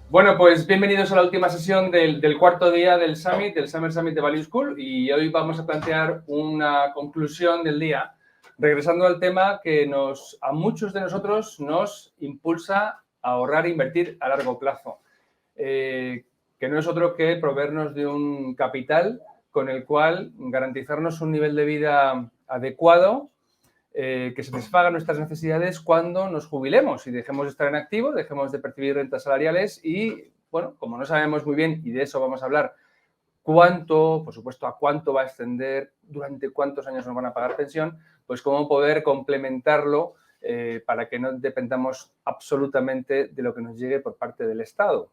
Bueno, pues bienvenidos a la última sesión del cuarto día del Summit, del Summer Summit de Value School, y hoy vamos a plantear una conclusión del día, regresando al tema que a muchos de nosotros nos impulsa a ahorrar e invertir a largo plazo, que no es otro que proveernos de un capital con el cual garantizarnos un nivel de vida adecuado, que satisfaga nuestras necesidades cuando nos jubilemos y dejemos de estar en activo, dejemos de percibir rentas salariales y, bueno, como no sabemos muy bien, y de eso vamos a hablar, cuánto, por supuesto, a cuánto va a extender, durante cuántos años nos van a pagar pensión, pues cómo poder complementarlo para que no dependamos absolutamente de lo que nos llegue por parte del Estado.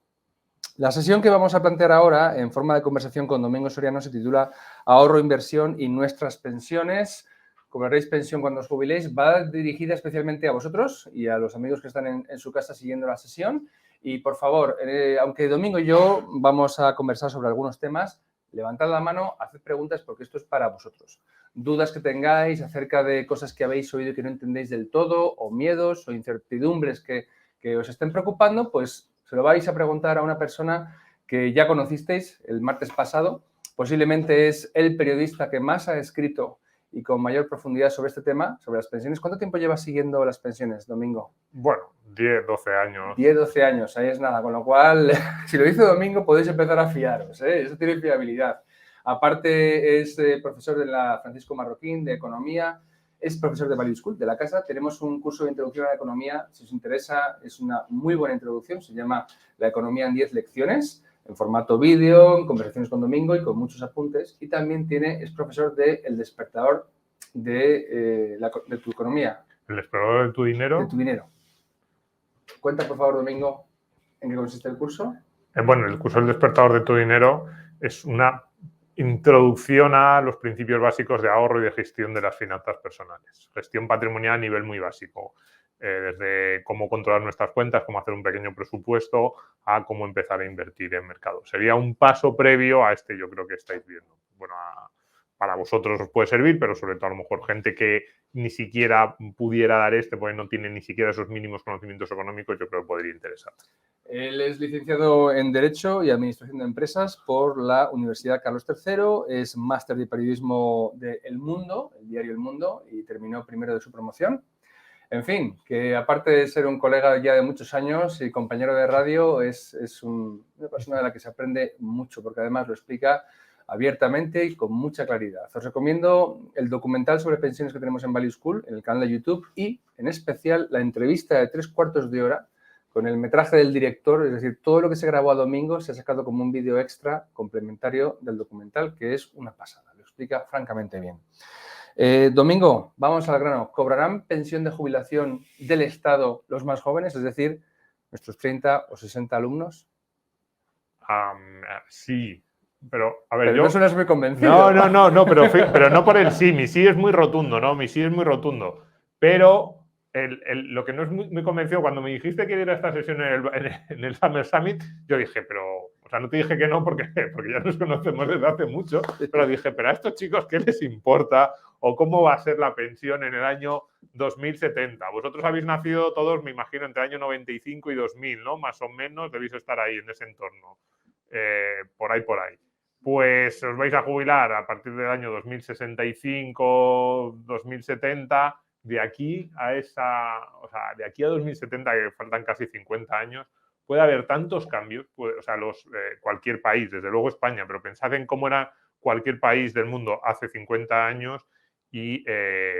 La sesión que vamos a plantear ahora, en forma de conversación con Domingo Soriano, se titula Ahorro, inversión y nuestras pensiones. Cobraréis pensión cuando os jubiléis. Va dirigida especialmente a vosotros y a los amigos que están en su casa siguiendo la sesión. Y, por favor, aunque Domingo y yo vamos a conversar sobre algunos temas, levantad la mano, haced preguntas porque esto es para vosotros. Dudas que tengáis acerca de cosas que habéis oído y que no entendéis del todo, o miedos o incertidumbres que os estén preocupando, pues se lo vais a preguntar a una persona que ya conocisteis el martes pasado. Posiblemente es el periodista que más ha escrito y con mayor profundidad sobre este tema, sobre las pensiones. ¿Cuánto tiempo llevas siguiendo las pensiones, Domingo? Bueno, 10, 12 años. 10, 12 años, ahí es nada. Con lo cual, si lo dice Domingo, podéis empezar a fiaros, ¿eh? Eso tiene fiabilidad. Aparte, es profesor de la Francisco Marroquín de Economía, es profesor de Value School, de la casa. Tenemos un curso de introducción a la economía. Si os interesa, es una muy buena introducción. Se llama La economía en 10 lecciones, en formato vídeo, en conversaciones con Domingo y con muchos apuntes. Y también es profesor de El despertador de tu economía. El explorador de tu dinero. De tu dinero. Cuenta, por favor, Domingo, ¿en qué consiste el curso? Bueno, el curso El despertador de tu dinero es una introducción a los principios básicos de ahorro y de gestión de las finanzas personales. Gestión patrimonial a nivel muy básico. Desde cómo controlar nuestras cuentas, cómo hacer un pequeño presupuesto, a cómo empezar a invertir en mercado. Sería un paso previo a este, yo creo que estáis viendo. Bueno, para vosotros os puede servir, pero sobre todo a lo mejor gente que ni siquiera pudiera dar porque no tiene ni siquiera esos mínimos conocimientos económicos, yo creo que podría interesar. Él es licenciado en Derecho y Administración de Empresas por la Universidad Carlos III, es máster de periodismo de El Mundo, el diario El Mundo, y terminó primero de su promoción. En fin, que aparte de ser un colega ya de muchos años y compañero de radio, es una persona de la que se aprende mucho, porque además lo explica abiertamente y con mucha claridad. Os recomiendo el documental sobre pensiones que tenemos en Value School, en el canal de YouTube, y en especial la entrevista de 3/4 de hora con el metraje del director, es decir, todo lo que se grabó a Domingo se ha sacado como un vídeo extra complementario del documental, que es una pasada, lo explica francamente bien. Domingo, vamos al grano. ¿Cobrarán pensión de jubilación del Estado los más jóvenes, es decir, nuestros 30 o 60 alumnos? Sí, pero a ver, pero no suenas muy convencido. No, pero no por el sí. Mi sí es muy rotundo, ¿no? Mi sí es muy rotundo. Pero lo que no es muy convencido, cuando me dijiste que ir a esta sesión en el Summer Summit, yo dije, o sea, no te dije que no porque ya nos conocemos desde hace mucho, pero dije, pero a estos chicos, ¿qué les importa? ¿O cómo va a ser la pensión en el año 2070? Vosotros habéis nacido todos, me imagino, entre el año 95 y 2000, ¿no? Más o menos debéis estar ahí, en ese entorno. Por ahí. Pues os vais a jubilar a partir del año 2065, 2070, de aquí a de aquí a 2070, que faltan casi 50 años, puede haber tantos cambios, cualquier país, desde luego España, pero pensad en cómo era cualquier país del mundo hace 50 años y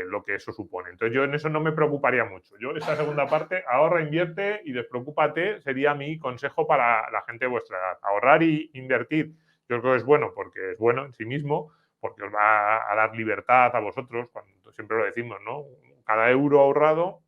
lo que eso supone. Entonces yo en eso no me preocuparía mucho. Yo esta segunda parte, ahorra, invierte y despreocúpate, sería mi consejo para la gente de vuestra edad. Ahorrar y invertir, yo creo que es bueno porque es bueno en sí mismo, porque os va a dar libertad a vosotros, cuando siempre lo decimos, ¿no? Cada euro ahorrado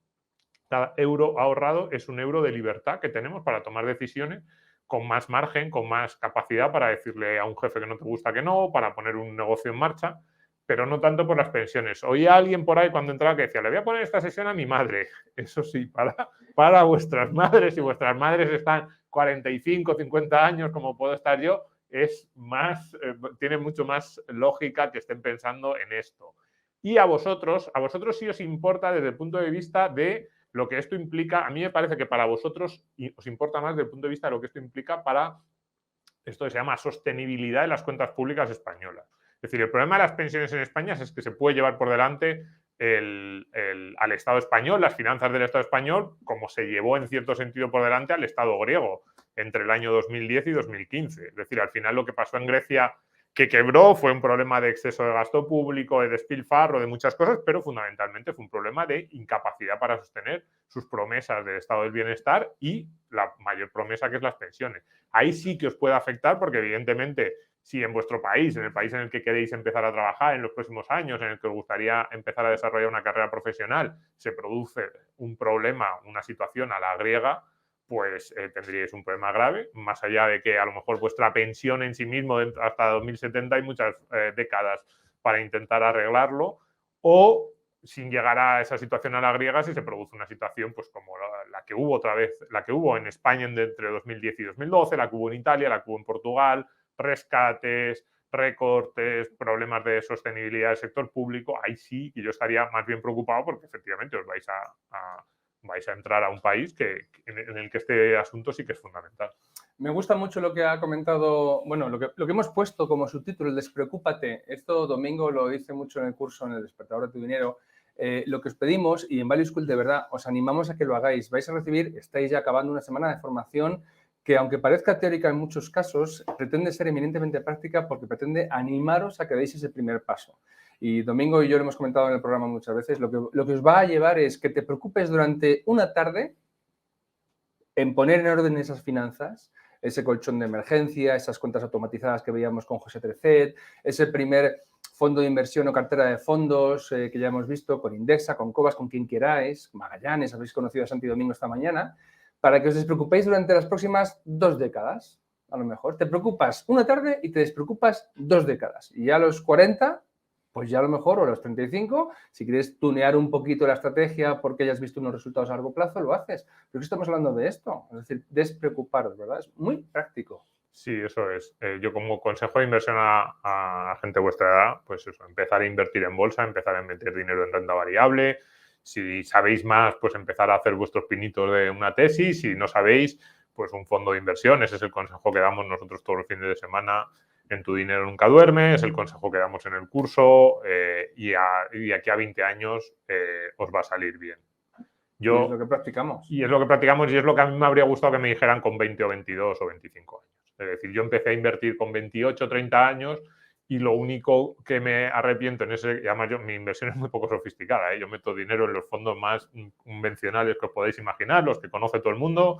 es un euro de libertad que tenemos para tomar decisiones con más margen, con más capacidad para decirle a un jefe que no te gusta que no, para poner un negocio en marcha, pero no tanto por las pensiones. Oí a alguien por ahí cuando entraba que decía, le voy a poner esta sesión a mi madre. Eso sí, para vuestras madres, y vuestras madres están 45, 50 años, como puedo estar yo, tiene mucho más lógica que estén pensando en esto. Y a vosotros sí os importa desde el punto de vista de lo que esto implica, a mí me parece que para vosotros os importa más desde el punto de vista de lo que esto implica para esto que se llama sostenibilidad de las cuentas públicas españolas. Es decir, el problema de las pensiones en España es que se puede llevar por delante al Estado español, las finanzas del Estado español, como se llevó en cierto sentido por delante al Estado griego entre el año 2010 y 2015. Es decir, al final lo que pasó en Grecia, que quebró, fue un problema de exceso de gasto público, de despilfarro, de muchas cosas, pero fundamentalmente fue un problema de incapacidad para sostener sus promesas del estado del bienestar y la mayor promesa, que es las pensiones. Ahí sí que os puede afectar porque, evidentemente, si en vuestro país, en el país en el que queréis empezar a trabajar en los próximos años, en el que os gustaría empezar a desarrollar una carrera profesional, se produce un problema, una situación a la griega, pues tendríais un problema grave, más allá de que a lo mejor vuestra pensión en sí mismo hasta 2070 hay muchas décadas para intentar arreglarlo, o sin llegar a esa situación a la griega si se produce una situación pues como la que hubo otra vez, la que hubo en España entre 2010 y 2012, la que hubo en Italia, la que hubo en Portugal, rescates, recortes, problemas de sostenibilidad del sector público. Ahí sí que yo estaría más bien preocupado porque efectivamente os vais a entrar a un país en el que este asunto sí que es fundamental. Me gusta mucho lo que ha comentado, bueno, lo que hemos puesto como subtítulo, el despreocúpate. Esto Domingo lo hice mucho en el curso, en el Despertador de tu Dinero. Lo que os pedimos, y en Value School de verdad os animamos a que lo hagáis. Vais a recibir, estáis ya acabando una semana de formación que, aunque parezca teórica en muchos casos, pretende ser eminentemente práctica porque pretende animaros a que deis ese primer paso. Y Domingo y yo lo hemos comentado en el programa muchas veces, lo que os va a llevar es que te preocupes durante una tarde en poner en orden esas finanzas, ese colchón de emergencia, esas cuentas automatizadas que veíamos con José Trecet, ese primer fondo de inversión o cartera de fondos que ya hemos visto con Indexa, con Cobas, con quien queráis, Magallanes, habéis conocido a Santi Domingo esta mañana, para que os despreocupéis durante las próximas 2 décadas. A lo mejor te preocupas una tarde y te despreocupas 2 décadas. Y ya a los 40, pues ya a lo mejor, o a los 35, si quieres tunear un poquito la estrategia porque hayas visto unos resultados a largo plazo, lo haces. Pero estamos hablando de esto, es decir, despreocuparos, ¿verdad? Es muy práctico. Sí, eso es. Yo como consejo de inversión a gente de vuestra edad, pues eso, empezar a invertir en bolsa, empezar a meter dinero en renta variable. Si sabéis más, pues empezar a hacer vuestros pinitos de una tesis. Si no sabéis, pues un fondo de inversión. Ese es el consejo que damos nosotros todos los fines de semana en Tu Dinero Nunca Duerme. Es el consejo que damos en el curso y aquí a 20 años os va a salir bien. Y es lo que practicamos. Y es lo que practicamos y es lo que a mí me habría gustado que me dijeran con 20 o 22 o 25 años. Es decir, yo empecé a invertir con 28 o 30 años y lo único que me arrepiento en ese, y además mi inversión es muy poco sofisticada, yo meto dinero en los fondos más convencionales que os podéis imaginar, los que conoce todo el mundo,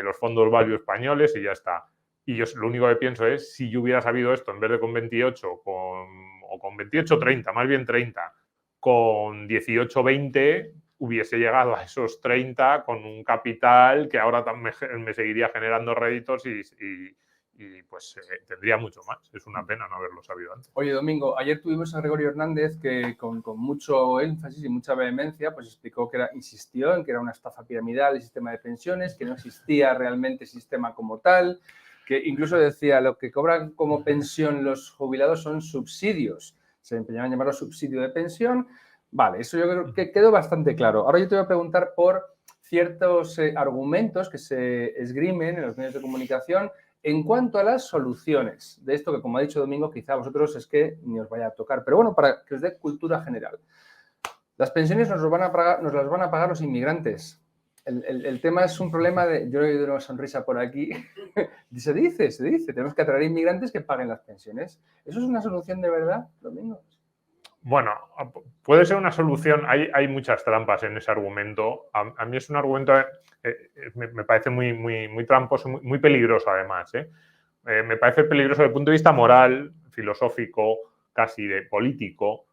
los fondos value españoles y ya está. Y yo lo único que pienso es, si yo hubiera sabido esto en vez de con 28 o con 28 o 30, más bien 30, con 18 o 20 hubiese llegado a esos 30 con un capital que ahora me seguiría generando réditos y pues tendría mucho más. Es una pena no haberlo sabido antes. Oye, Domingo, ayer tuvimos a Gregorio Hernández que con mucho énfasis y mucha vehemencia pues explicó insistió en que era una estafa piramidal el sistema de pensiones, que no existía realmente sistema como tal, que incluso decía lo que cobran como pensión los jubilados son subsidios. Se empeñaban en llamarlo subsidio de pensión. Vale, eso yo creo que quedó bastante claro. Ahora yo te voy a preguntar por ciertos argumentos que se esgrimen en los medios de comunicación en cuanto a las soluciones de esto que, como ha dicho Domingo, quizá a vosotros es que ni os vaya a tocar. Pero bueno, para que os dé cultura general. Las pensiones nos las van a pagar los inmigrantes. El tema es un problema de... Yo he oído una sonrisa por aquí. Se dice. Tenemos que atraer inmigrantes que paguen las pensiones. ¿Eso es una solución de verdad, Domingo? Bueno, puede ser una solución. Hay muchas trampas en ese argumento. A mí es un argumento, me parece muy tramposo, muy peligroso además. Me parece peligroso desde el punto de vista moral, filosófico, casi de político.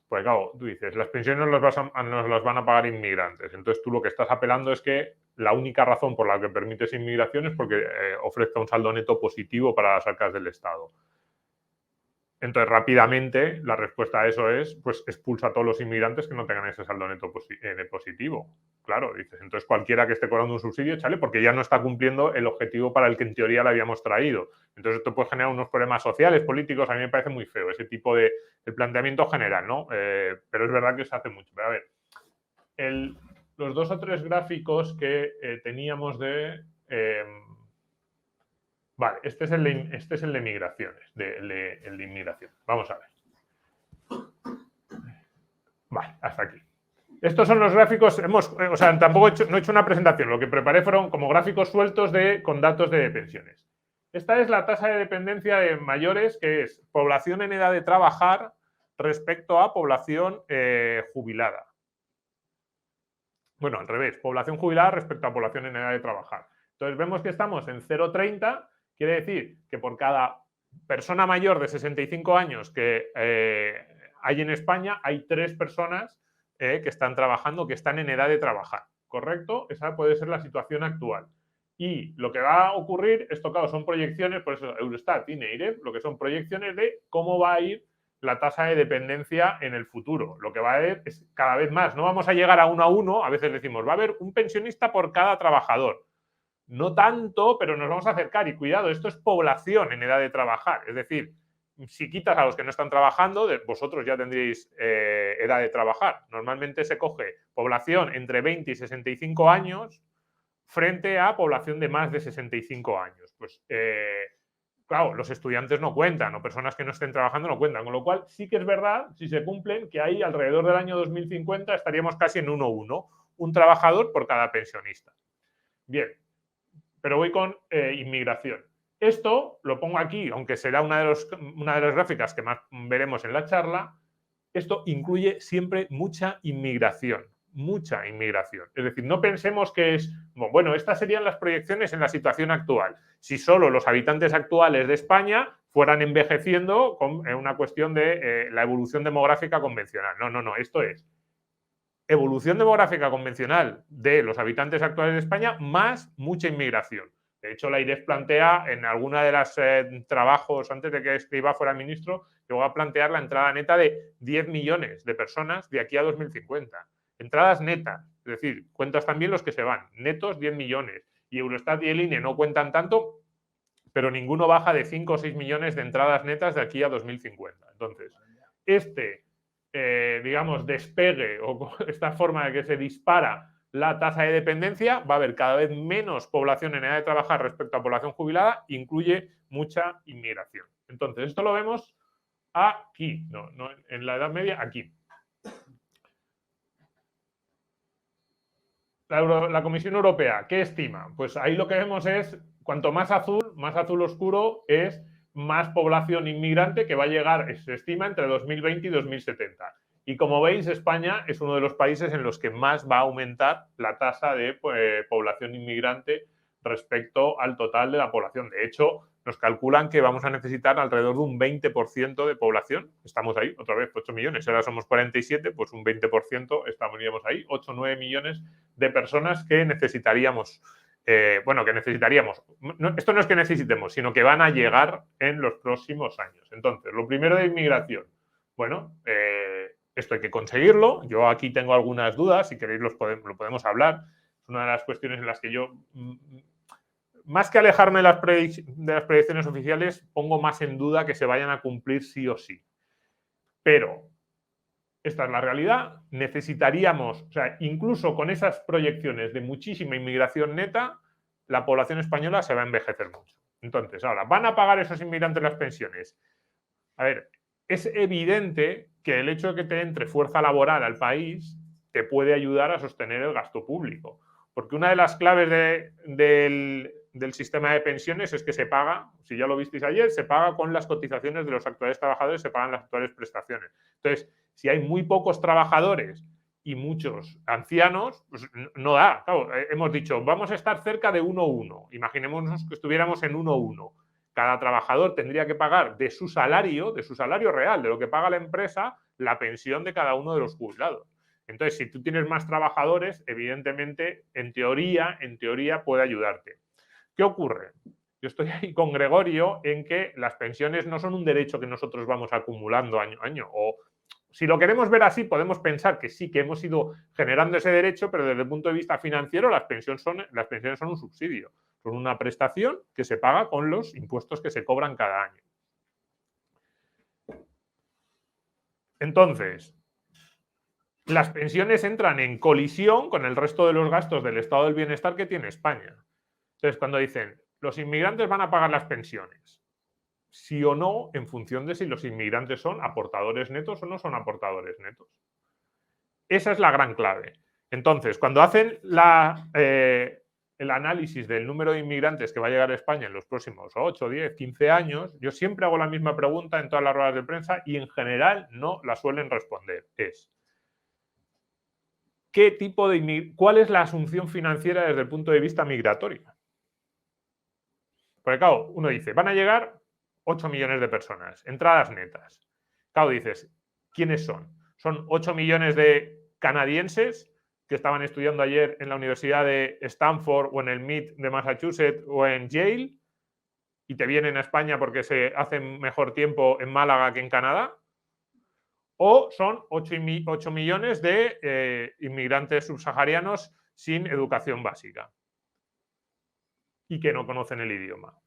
Pues claro, tú dices, las pensiones nos las van a pagar inmigrantes. Entonces tú lo que estás apelando es que la única razón por la que permites inmigración es porque ofrezca un saldo neto positivo para las arcas del Estado. Entonces, rápidamente, la respuesta a eso es, pues, expulsa a todos los inmigrantes que no tengan ese saldo neto positivo. Claro, dices, entonces cualquiera que esté cobrando un subsidio, échale, porque ya no está cumpliendo el objetivo para el que en teoría le habíamos traído. Entonces, esto puede generar unos problemas sociales, políticos. A mí me parece muy feo ese tipo de planteamiento general, ¿no? Pero es verdad que se hace mucho. Pero a ver, los 2 o 3 gráficos que teníamos de... vale, este es el de migraciones, el de inmigración. Vamos a ver. Vale, hasta aquí. Estos son los gráficos, o sea, tampoco no he hecho una presentación, lo que preparé fueron como gráficos sueltos con datos de pensiones. Esta es la tasa de dependencia de mayores, que es población en edad de trabajar respecto a población jubilada. Bueno, al revés, población jubilada respecto a población en edad de trabajar. Entonces vemos que estamos en 0,30, quiere decir que por cada persona mayor de 65 años que hay en España, hay 3 personas que están trabajando, que están en edad de trabajar, ¿correcto? Esa puede ser la situación actual. Y lo que va a ocurrir, esto claro, son proyecciones, por eso Eurostat y NEIREF, lo que son proyecciones de cómo va a ir la tasa de dependencia en el futuro. Lo que va a haber es cada vez más. No vamos a llegar a 1 a 1, a veces decimos, va a haber un pensionista por cada trabajador. No tanto, pero nos vamos a acercar. Y cuidado, esto es población en edad de trabajar. Es decir, si quitas a los que no están trabajando, vosotros ya tendríais edad de trabajar. Normalmente se coge población entre 20 y 65 años frente a población de más de 65 años. Pues, claro, los estudiantes no cuentan o personas que no estén trabajando no cuentan. Con lo cual, sí que es verdad, si se cumplen, que ahí alrededor del año 2050 estaríamos casi en 1-1, un trabajador por cada pensionista. Bien, pero voy con inmigración. Esto lo pongo aquí, aunque será una de las gráficas que más veremos en la charla. Esto incluye siempre mucha inmigración. Mucha inmigración. Es decir, no pensemos que es, bueno, estas serían las proyecciones en la situación actual. Si solo los habitantes actuales de España fueran envejeciendo con una cuestión de la evolución demográfica convencional. No, no, no, esto es evolución demográfica convencional de los habitantes actuales de España más mucha inmigración. De hecho, la IREF plantea en alguna de las trabajos, antes de que Escrivá fuera ministro, llegó a plantear la entrada neta de 10 millones de personas de aquí a 2050. Entradas netas, es decir, cuentas también los que se van, netos 10 millones. Y Eurostat y el INE no cuentan tanto, pero ninguno baja de 5 o 6 millones de entradas netas de aquí a 2050. Entonces, digamos, despegue o esta forma de que se dispara la tasa de dependencia, va a haber cada vez menos población en edad de trabajar respecto a población jubilada, incluye mucha inmigración. Entonces, esto lo vemos aquí, no en la Edad Media, aquí. La Comisión Europea, ¿qué estima? Pues ahí lo que vemos es, cuanto más azul oscuro, es más población inmigrante que va a llegar, se estima, entre 2020 y 2070. Y como veis, España es uno de los países en los que más va a aumentar la tasa de población inmigrante respecto al total de la población. De hecho, nos calculan que vamos a necesitar alrededor de un 20% de población. Estamos ahí, otra vez, 8 millones. Ahora somos 47, pues un 20% estaríamos ahí. 8 o 9 millones de personas que necesitaríamos. Esto no es que necesitemos, sino que van a llegar en los próximos años. Entonces, lo primero de inmigración. Bueno, esto hay que conseguirlo. Yo aquí tengo algunas dudas, si queréis lo podemos hablar. Es una de las cuestiones en las que yo, más que alejarme de las predicciones oficiales, pongo más en duda que se vayan a cumplir sí o sí. Pero esta es la realidad. Necesitaríamos, o sea, incluso con esas proyecciones de muchísima inmigración neta, la población española se va a envejecer mucho. Entonces, ahora, ¿van a pagar esos inmigrantes las pensiones? A ver, es evidente que el hecho de que te entre fuerza laboral al país te puede ayudar a sostener el gasto público. Porque una de las claves del sistema de pensiones es que se paga, si ya lo visteis ayer, se paga con las cotizaciones de los actuales trabajadores, se pagan las actuales prestaciones. Entonces, si hay muy pocos trabajadores y muchos ancianos, pues no da. Claro, hemos dicho, vamos a estar cerca de 1-1. Imaginémonos que estuviéramos en 1-1. Cada trabajador tendría que pagar de su salario real, de lo que paga la empresa, la pensión de cada uno de los jubilados. Entonces, si tú tienes más trabajadores, evidentemente, en teoría puede ayudarte. ¿Qué ocurre? Yo estoy ahí con Gregorio en que las pensiones no son un derecho que nosotros vamos acumulando año a año. O si lo queremos ver así, podemos pensar que sí, que hemos ido generando ese derecho, pero desde el punto de vista financiero las pensiones son un subsidio. Son una prestación que se paga con los impuestos que se cobran cada año. Entonces, las pensiones entran en colisión con el resto de los gastos del estado del bienestar que tiene España. Entonces, cuando dicen, los inmigrantes van a pagar las pensiones, sí o no, en función de si los inmigrantes son aportadores netos o no son aportadores netos. Esa es la gran clave. Entonces, cuando hacen el análisis del número de inmigrantes que va a llegar a España en los próximos 8, 10, 15 años, yo siempre hago la misma pregunta en todas las ruedas de prensa y en general no la suelen responder. Es, ¿cuál es la asunción financiera desde el punto de vista migratorio? Porque claro, uno dice, van a llegar 8 millones de personas, entradas netas. Claro, dices, ¿quiénes son? Son 8 millones de canadienses que estaban estudiando ayer en la Universidad de Stanford o en el MIT de Massachusetts o en Yale y te vienen a España porque se hace mejor tiempo en Málaga que en Canadá. O son 8 millones de inmigrantes subsaharianos sin educación básica y que no conocen el idioma.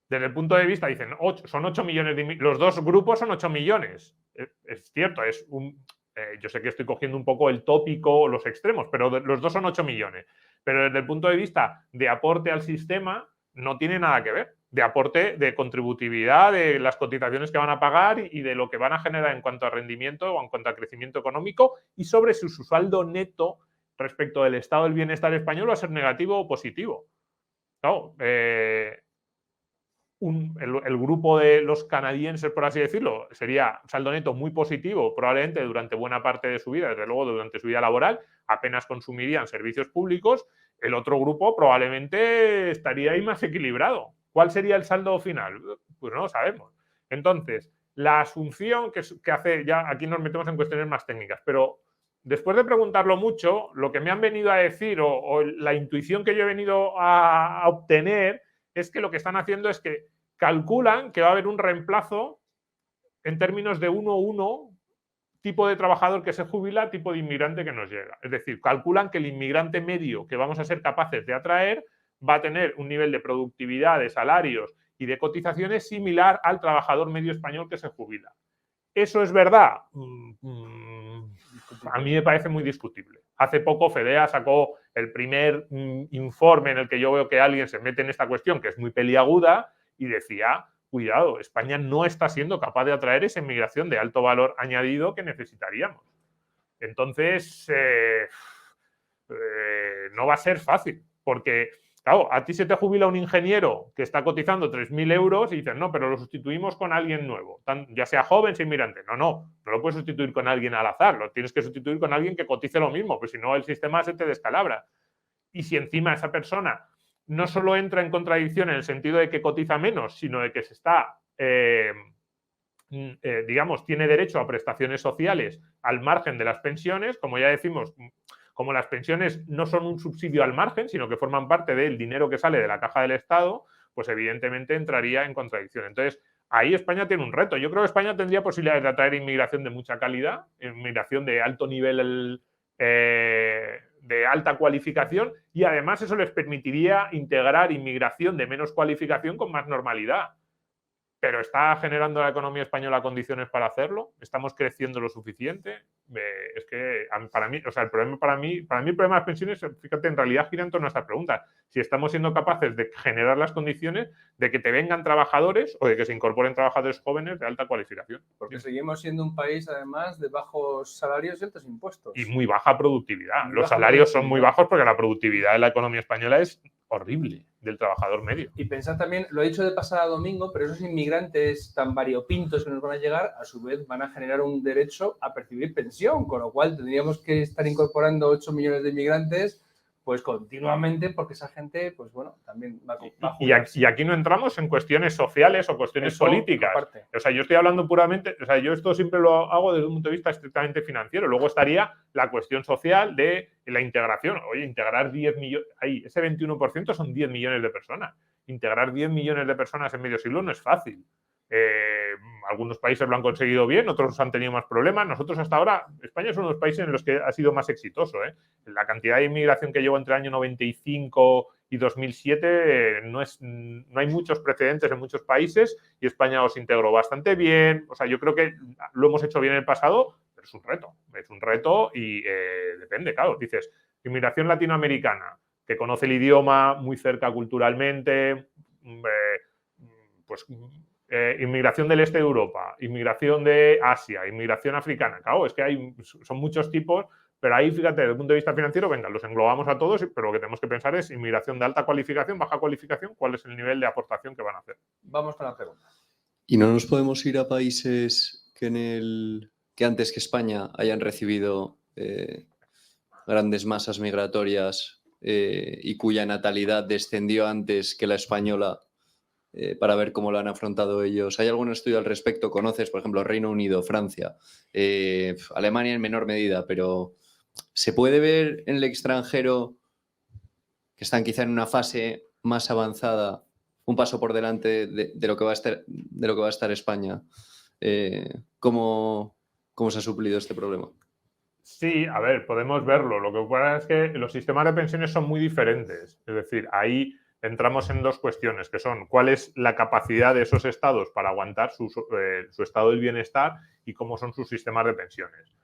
Desde el punto de vista, dicen, son 8 millones de los dos grupos son 8 millones. Es cierto, yo sé que estoy cogiendo un poco el tópico o los extremos, pero los dos son 8 millones. Pero desde el punto de vista de aporte al sistema, no tiene nada que ver. De aporte de contributividad, de las cotizaciones que van a pagar y de lo que van a generar en cuanto a rendimiento o en cuanto a crecimiento económico y sobre su saldo neto respecto del estado del bienestar español va a ser negativo o positivo. Claro, el grupo de los canadienses, por así decirlo, sería saldo neto muy positivo, probablemente durante buena parte de su vida, desde luego durante su vida laboral, apenas consumirían servicios públicos. El otro grupo probablemente estaría ahí más equilibrado. ¿Cuál sería el saldo final? Pues no lo sabemos. Entonces, la asunción que hace, ya aquí nos metemos en cuestiones más técnicas, pero después de preguntarlo mucho, lo que me han venido a decir o la intuición que yo he venido a obtener es que lo que están haciendo es que calculan que va a haber un reemplazo en términos de 1-1, tipo de trabajador que se jubila, tipo de inmigrante que nos llega. Es decir, calculan que el inmigrante medio que vamos a ser capaces de atraer va a tener un nivel de productividad, de salarios y de cotizaciones similar al trabajador medio español que se jubila. ¿Eso es verdad? A mí me parece muy discutible. Hace poco FEDEA sacó el primer informe en el que yo veo que alguien se mete en esta cuestión, que es muy peliaguda, y decía, cuidado, España no está siendo capaz de atraer esa inmigración de alto valor añadido que necesitaríamos. Entonces, no va a ser fácil, porque, claro, a ti se te jubila un ingeniero que está cotizando 3.000 euros y dices, no, pero lo sustituimos con alguien nuevo, ya sea joven, sea inmigrante. No lo puedes sustituir con alguien al azar, lo tienes que sustituir con alguien que cotice lo mismo, pues si no el sistema se te descalabra. Y si encima esa persona no solo entra en contradicción en el sentido de que cotiza menos, sino de que se está, digamos, tiene derecho a prestaciones sociales al margen de las pensiones, como ya decimos, como las pensiones no son un subsidio al margen, sino que forman parte del dinero que sale de la caja del Estado, pues evidentemente entraría en contradicción. Entonces, ahí España tiene un reto. Yo creo que España tendría posibilidades de atraer inmigración de mucha calidad, inmigración de alto nivel, de alta cualificación, y además eso les permitiría integrar inmigración de menos cualificación con más normalidad. Pero ¿está generando la economía española condiciones para hacerlo? ¿Estamos creciendo lo suficiente? Es que para mí, o sea, el problema para mí el problema de las pensiones, fíjate, en realidad gira en torno a esta pregunta. Si estamos siendo capaces de generar las condiciones de que te vengan trabajadores o de que se incorporen trabajadores jóvenes de alta cualificación. Porque seguimos siendo un país, además, de bajos salarios y altos impuestos. Y muy baja productividad. Los salarios son muy bajos porque la productividad de la economía española es horrible, del trabajador medio. Y pensad también, lo he dicho de pasada a domingo, pero esos inmigrantes tan variopintos que nos van a llegar, a su vez van a generar un derecho a percibir pensión, con lo cual tendríamos que estar incorporando 8 millones de inmigrantes pues continuamente, porque esa gente, pues bueno, también va a y aquí no entramos en cuestiones sociales o cuestiones políticas. Aparte. O sea, yo estoy hablando puramente, o sea, yo esto siempre lo hago desde un punto de vista estrictamente financiero. Luego estaría la cuestión social de la integración. Oye, integrar 10 millones, ahí, ese 21% son 10 millones de personas. Integrar 10 millones de personas en medio siglo no es fácil. Algunos países lo han conseguido bien, otros han tenido más problemas. Nosotros hasta ahora, España es uno de los países en los que ha sido más exitoso. La cantidad de inmigración que llevo entre el año 95 y 2007 no hay muchos precedentes en muchos países y España os integró bastante bien. O sea, yo creo que lo hemos hecho bien en el pasado, pero es un reto y depende, claro, dices, inmigración latinoamericana, que conoce el idioma muy cerca culturalmente, pues inmigración del este de Europa, inmigración de Asia, inmigración africana, claro, es que son muchos tipos, pero ahí, fíjate, desde el punto de vista financiero, venga, los englobamos a todos, pero lo que tenemos que pensar es inmigración de alta cualificación, baja cualificación, ¿cuál es el nivel de aportación que van a hacer? Vamos con la pregunta. ¿Y no nos podemos ir a países que antes que España hayan recibido grandes masas migratorias y cuya natalidad descendió antes que la española para ver cómo lo han afrontado ellos? ¿Hay algún estudio al respecto? ¿Conoces, por ejemplo, Reino Unido, Francia, Alemania en menor medida, pero se puede ver en el extranjero que están quizá en una fase más avanzada, un paso por delante de lo que va a estar España? ¿Cómo se ha suplido este problema? Sí, a ver, podemos verlo. Lo que pasa es que los sistemas de pensiones son muy diferentes. Es decir, ahí entramos en dos cuestiones, que son cuál es la capacidad de esos estados para aguantar su estado del bienestar y cómo son sus sistemas de pensiones.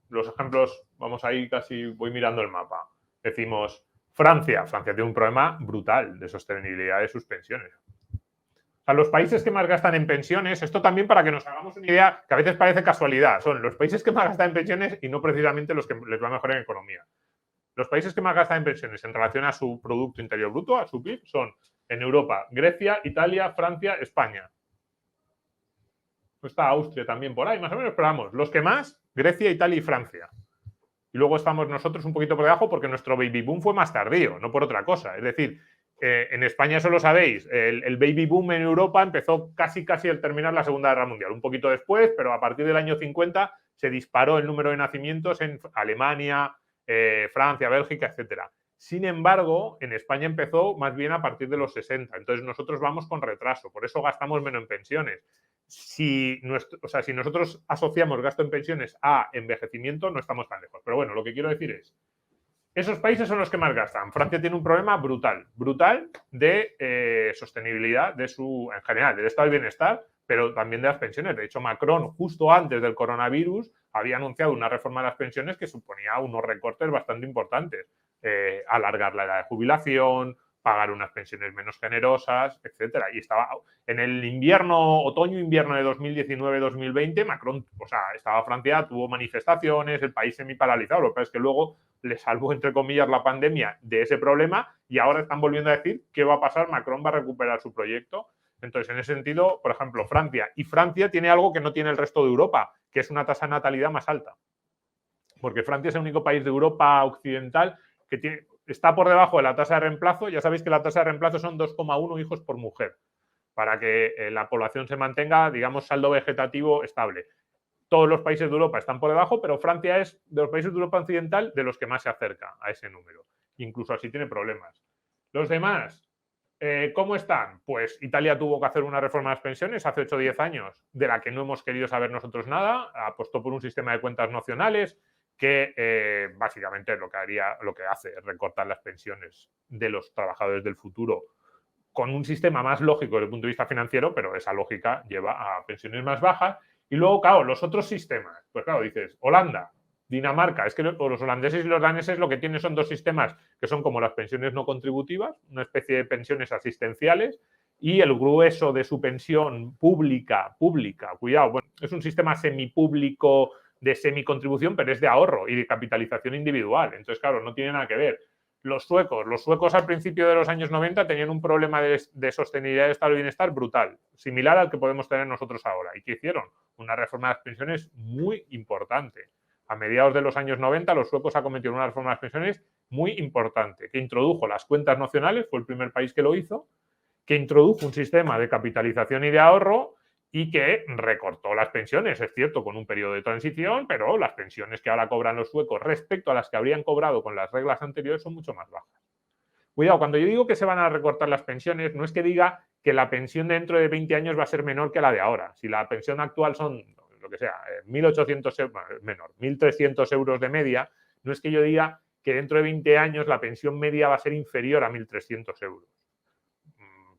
Los ejemplos, vamos ahí casi, voy mirando el mapa. Decimos, Francia tiene un problema brutal de sostenibilidad de sus pensiones. O sea, los países que más gastan en pensiones, esto también para que nos hagamos una idea, que a veces parece casualidad, son los países que más gastan en pensiones y no precisamente los que les va mejor en economía. Los países que más gastan en pensiones en relación a su Producto Interior Bruto, a su PIB, son en Europa, Grecia, Italia, Francia, España. Está Austria también por ahí, más o menos, pero vamos, los que más, Grecia, Italia y Francia. Y luego estamos nosotros un poquito por debajo porque nuestro baby boom fue más tardío, no por otra cosa. Es decir, en España, eso lo sabéis, el baby boom en Europa empezó casi al terminar la Segunda Guerra Mundial. Un poquito después, pero a partir del año 50 se disparó el número de nacimientos en Alemania, Francia, Bélgica, etcétera. Sin embargo, en España empezó más bien a partir de los 60. Entonces nosotros vamos con retraso, por eso gastamos menos en pensiones. Si nosotros asociamos gasto en pensiones a envejecimiento, no estamos tan lejos. Pero bueno, lo que quiero decir es, esos países son los que más gastan. Francia tiene un problema brutal de sostenibilidad en general, del estado de bienestar, pero también de las pensiones. De hecho, Macron, justo antes del coronavirus, había anunciado una reforma de las pensiones que suponía unos recortes bastante importantes. Alargar la edad de jubilación, pagar unas pensiones menos generosas, etcétera. Y estaba en el otoño-invierno de 2019-2020, Macron, estaba Francia, tuvo manifestaciones, el país semi-paralizado. Lo que pasa es que luego le salvó, entre comillas, la pandemia de ese problema y ahora están volviendo a decir qué va a pasar, Macron va a recuperar su proyecto. Entonces, en ese sentido, por ejemplo, Francia tiene algo que no tiene el resto de Europa, que es una tasa de natalidad más alta. Porque Francia es el único país de Europa occidental que está por debajo de la tasa de reemplazo. Ya sabéis que la tasa de reemplazo son 2,1 hijos por mujer, para que la población se mantenga, digamos, saldo vegetativo estable. Todos los países de Europa están por debajo, pero Francia es, de los países de Europa occidental, de los que más se acerca a ese número. Incluso así tiene problemas. Los demás, ¿cómo están? Pues Italia tuvo que hacer una reforma de las pensiones hace 8 o 10 años, de la que no hemos querido saber nosotros nada. Apostó por un sistema de cuentas nacionales que básicamente lo que hace es recortar las pensiones de los trabajadores del futuro con un sistema más lógico desde el punto de vista financiero, pero esa lógica lleva a pensiones más bajas. Y luego, claro, los otros sistemas, pues claro, dices, Holanda, Dinamarca, es que los holandeses y los daneses lo que tienen son dos sistemas que son como las pensiones no contributivas, una especie de pensiones asistenciales, y el grueso de su pensión pública, cuidado, bueno, es un sistema semipúblico de semicontribución, pero es de ahorro y de capitalización individual. Entonces, claro, no tiene nada que ver. Los suecos al principio de los años 90 tenían un problema de sostenibilidad de estado de bienestar brutal, similar al que podemos tener nosotros ahora. ¿Y qué hicieron? Una reforma de las pensiones muy importante. A mediados de los años 90 los suecos acometieron una reforma de las pensiones muy importante, que introdujo las cuentas nacionales, fue el primer país que lo hizo, que introdujo un sistema de capitalización y de ahorro y que recortó las pensiones, es cierto, con un periodo de transición, pero las pensiones que ahora cobran los suecos respecto a las que habrían cobrado con las reglas anteriores son mucho más bajas. Cuidado, cuando yo digo que se van a recortar las pensiones, no es que diga que la pensión dentro de 20 años va a ser menor que la de ahora. Si la pensión actual son, lo que sea, 1.800 euros, menor, 1.300 euros de media, no es que yo diga que dentro de 20 años la pensión media va a ser inferior a 1.300 euros.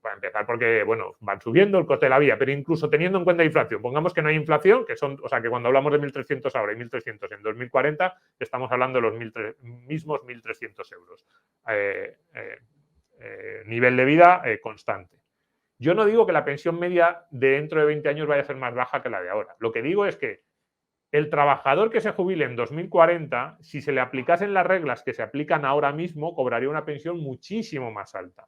para empezar porque, bueno, van subiendo el coste de la vida, pero incluso teniendo en cuenta la inflación, pongamos que no hay inflación, o sea, que cuando hablamos de 1.300 ahora y 1.300 en 2040, estamos hablando de los mismos 1.300 euros. Nivel de vida constante. Yo no digo que la pensión media de dentro de 20 años vaya a ser más baja que la de ahora. Lo que digo es que el trabajador que se jubile en 2040, si se le aplicasen las reglas que se aplican ahora mismo, cobraría una pensión muchísimo más alta.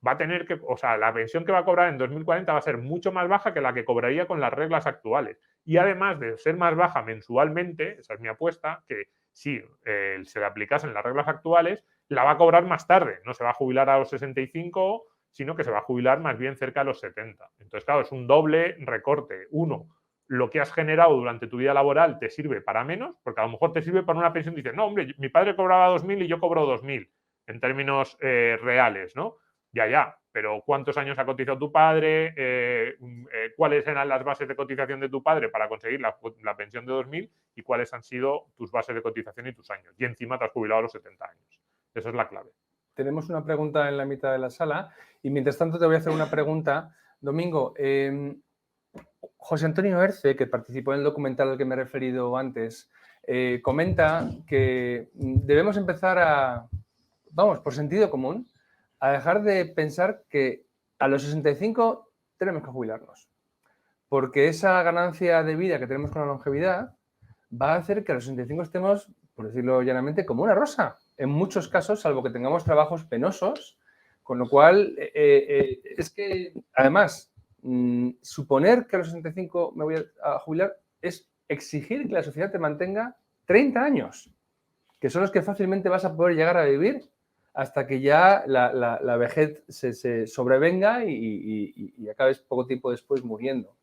Va a tener que, o sea, la pensión que va a cobrar en 2040 va a ser mucho más baja que la que cobraría con las reglas actuales. Y además de ser más baja mensualmente, esa es mi apuesta, que si se le aplicasen las reglas actuales, la va a cobrar más tarde. No se va a jubilar a los 65, sino que se va a jubilar más bien cerca de los 70. Entonces, claro, es un doble recorte. Uno, lo que has generado durante tu vida laboral te sirve para menos, porque a lo mejor te sirve para una pensión. Dices, no, hombre, mi padre cobraba 2.000 y yo cobro 2.000 en términos reales, ¿no? Ya, pero ¿cuántos años ha cotizado tu padre? ¿Cuáles eran las bases de cotización de tu padre para conseguir la pensión de 2.000? ¿Y cuáles han sido tus bases de cotización y tus años? Y encima te has jubilado a los 70 años. Esa es la clave. Tenemos una pregunta en la mitad de la sala y mientras tanto te voy a hacer una pregunta. Domingo, José Antonio Erce, que participó en el documental al que me he referido antes, comenta que debemos empezar vamos, por sentido común, a dejar de pensar que a los 65 tenemos que jubilarnos. Porque esa ganancia de vida que tenemos con la longevidad va a hacer que a los 65 estemos, por decirlo llanamente, como una rosa. En muchos casos, salvo que tengamos trabajos penosos, con lo cual es que, además, suponer que a los 65 me voy a jubilar es exigir que la sociedad te mantenga 30 años, que son los que fácilmente vas a poder llegar a vivir hasta que ya la vejez se sobrevenga y acabes poco tiempo después muriendo.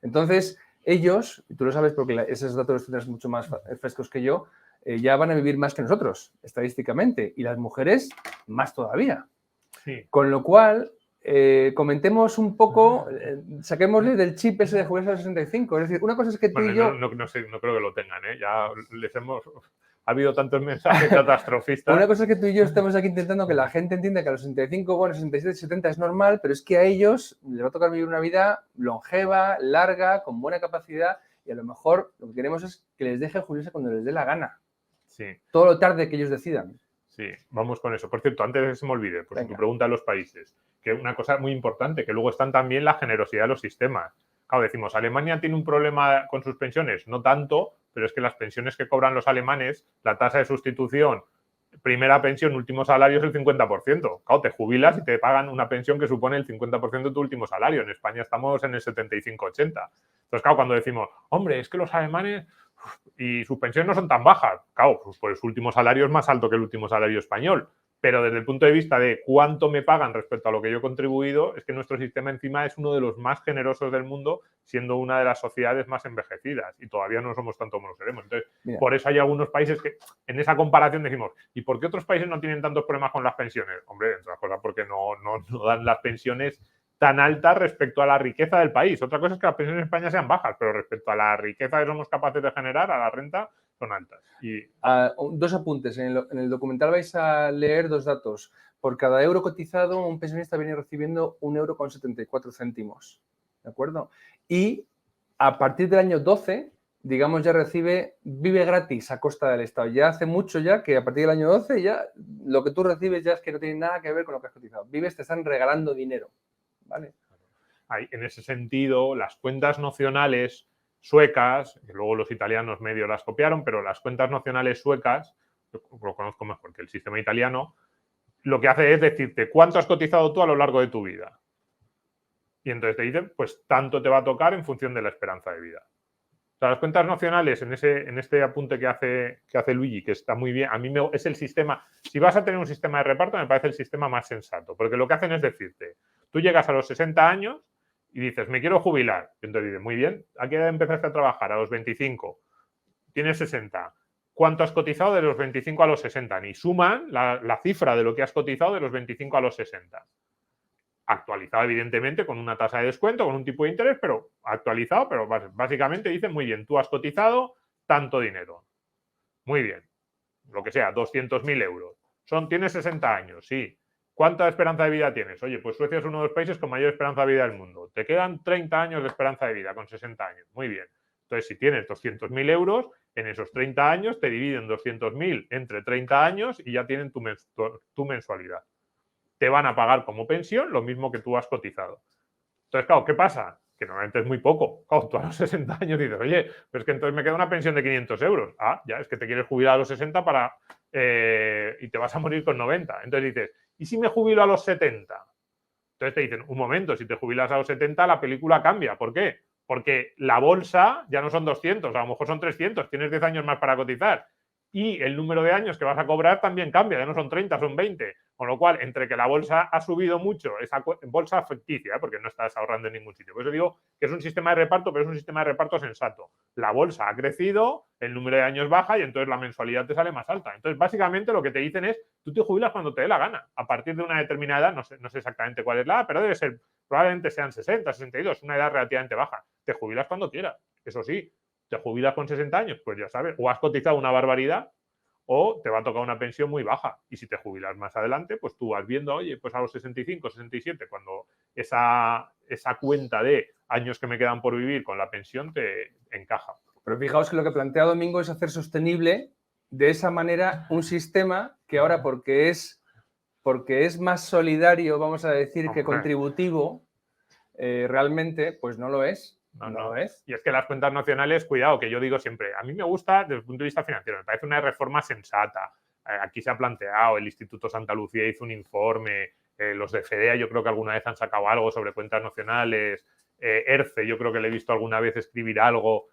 Entonces, ellos, y tú lo sabes porque esos datos los tendrás mucho más frescos que yo, ya van a vivir más que nosotros, estadísticamente, y las mujeres más todavía. Sí. Con lo cual, comentemos un poco, saquémosle del chip ese de jubilarse a los 65. Es decir, una cosa es que tú y yo... No sé, no creo que lo tengan, ¿eh? Ya les hemos... Ha habido tantos mensajes catastrofistas. Una cosa es que tú y yo estamos aquí intentando que la gente entienda que a los 65, bueno, 67, 70 es normal, pero es que a ellos les va a tocar vivir una vida longeva, larga, con buena capacidad, y a lo mejor lo que queremos es que les deje jubilarse cuando les dé la gana. Sí. Todo lo tarde que ellos decidan. Sí, vamos con eso. Por cierto, antes de que se me olvide, por si tu pregunta a los países, que una cosa muy importante, que luego están también la generosidad de los sistemas. Claro, decimos, Alemania tiene un problema con sus pensiones, no tanto, pero es que las pensiones que cobran los alemanes, la tasa de sustitución, primera pensión, último salario es el 50%. Claro, te jubilas y te pagan una pensión que supone el 50% de tu último salario. En España estamos en el 75-80. Entonces, claro, cuando decimos, hombre, es que los alemanes y sus pensiones no son tan bajas, claro, pues su último salario es más alto que el último salario español. Pero desde el punto de vista de cuánto me pagan respecto a lo que yo he contribuido, es que nuestro sistema encima es uno de los más generosos del mundo, siendo una de las sociedades más envejecidas y todavía no somos tanto como lo seremos. Entonces, mira, por eso hay algunos países que en esa comparación decimos, ¿y por qué otros países no tienen tantos problemas con las pensiones? Hombre, entre otras cosas porque no dan las pensiones tan altas respecto a la riqueza del país. Otra cosa es que las pensiones en España sean bajas, pero respecto a la riqueza que somos capaces de generar, a la renta, son altas. Y... dos apuntes. En el documental vais a leer dos datos. Por cada euro cotizado, un pensionista viene recibiendo 1,74 €. ¿De acuerdo? Y a partir del año 12, digamos, ya vive gratis a costa del Estado. Ya hace mucho ya que a partir del año 12 ya lo que tú recibes ya es que no tiene nada que ver con lo que has cotizado. Vives, te están regalando dinero. ¿Vale? En ese sentido, las cuentas nacionales suecas, que luego los italianos medio las copiaron, pero las cuentas nacionales suecas, yo lo conozco mejor que el sistema italiano, lo que hace es decirte cuánto has cotizado tú a lo largo de tu vida. Y entonces te dicen, pues tanto te va a tocar en función de la esperanza de vida. O sea, las cuentas nacionales, en este apunte que hace Luigi, que está muy bien, a mí es el sistema, si vas a tener un sistema de reparto, me parece el sistema más sensato, porque lo que hacen es decirte, tú llegas a los 60 años y dices, me quiero jubilar. Y entonces dices, muy bien, ¿a qué edad empezaste a trabajar? A los 25. Tienes 60. ¿Cuánto has cotizado de los 25 a los 60? Ni suman la cifra de lo que has cotizado de los 25 a los 60. Actualizado, evidentemente, con una tasa de descuento, con un tipo de interés, pero actualizado, pero básicamente dicen, muy bien, tú has cotizado tanto dinero. Muy bien. Lo que sea, 200.000 euros. Tienes 60 años, sí. ¿Cuánta esperanza de vida tienes? Oye, pues Suecia es uno de los países con mayor esperanza de vida del mundo. Te quedan 30 años de esperanza de vida con 60 años. Muy bien. Entonces, si tienes 200.000 euros, en esos 30 años te dividen 200.000 entre 30 años y ya tienen tu mensualidad. Te van a pagar como pensión lo mismo que tú has cotizado. Entonces, claro, ¿qué pasa? Que normalmente es muy poco. Claro, tú a los 60 años dices, oye, pero es que entonces me queda una pensión de 500 euros. Ah, ya, es que te quieres jubilar a los 60 y te vas a morir con 90. Entonces dices, ¿y si me jubilo a los 70? Entonces te dicen, un momento, si te jubilas a los 70, la película cambia. ¿Por qué? Porque la bolsa ya no son 200, a lo mejor son 300, tienes 10 años más para cotizar. Y el número de años que vas a cobrar también cambia, ya no son 30, son 20. Con lo cual, entre que la bolsa ha subido mucho, esa bolsa ficticia, porque no estás ahorrando en ningún sitio. Por eso digo que es un sistema de reparto, pero es un sistema de reparto sensato. La bolsa ha crecido, el número de años baja y entonces la mensualidad te sale más alta. Entonces, básicamente lo que te dicen es, tú te jubilas cuando te dé la gana. A partir de una determinada edad, no sé exactamente cuál es la edad, pero debe ser, probablemente sean 60, 62, una edad relativamente baja. Te jubilas cuando quieras. Eso sí, te jubilas con 60 años, pues ya sabes, o has cotizado una barbaridad o te va a tocar una pensión muy baja. Y si te jubilas más adelante, pues tú vas viendo, oye, pues a los 65, 67, cuando esa cuenta de años que me quedan por vivir con la pensión te encaja. Pero fijaos que lo que plantea Domingo es hacer sostenible de esa manera un sistema que ahora, porque es más solidario, vamos a decir, que contributivo, realmente, pues no lo es. No lo es. Y es que las cuentas nacionales, cuidado, que yo digo siempre, a mí me gusta desde el punto de vista financiero, me parece una reforma sensata. Aquí se ha planteado, el Instituto Santa Lucía hizo un informe, los de FEDEA yo creo que alguna vez han sacado algo sobre cuentas nacionales, ERCE yo creo que le he visto alguna vez escribir algo.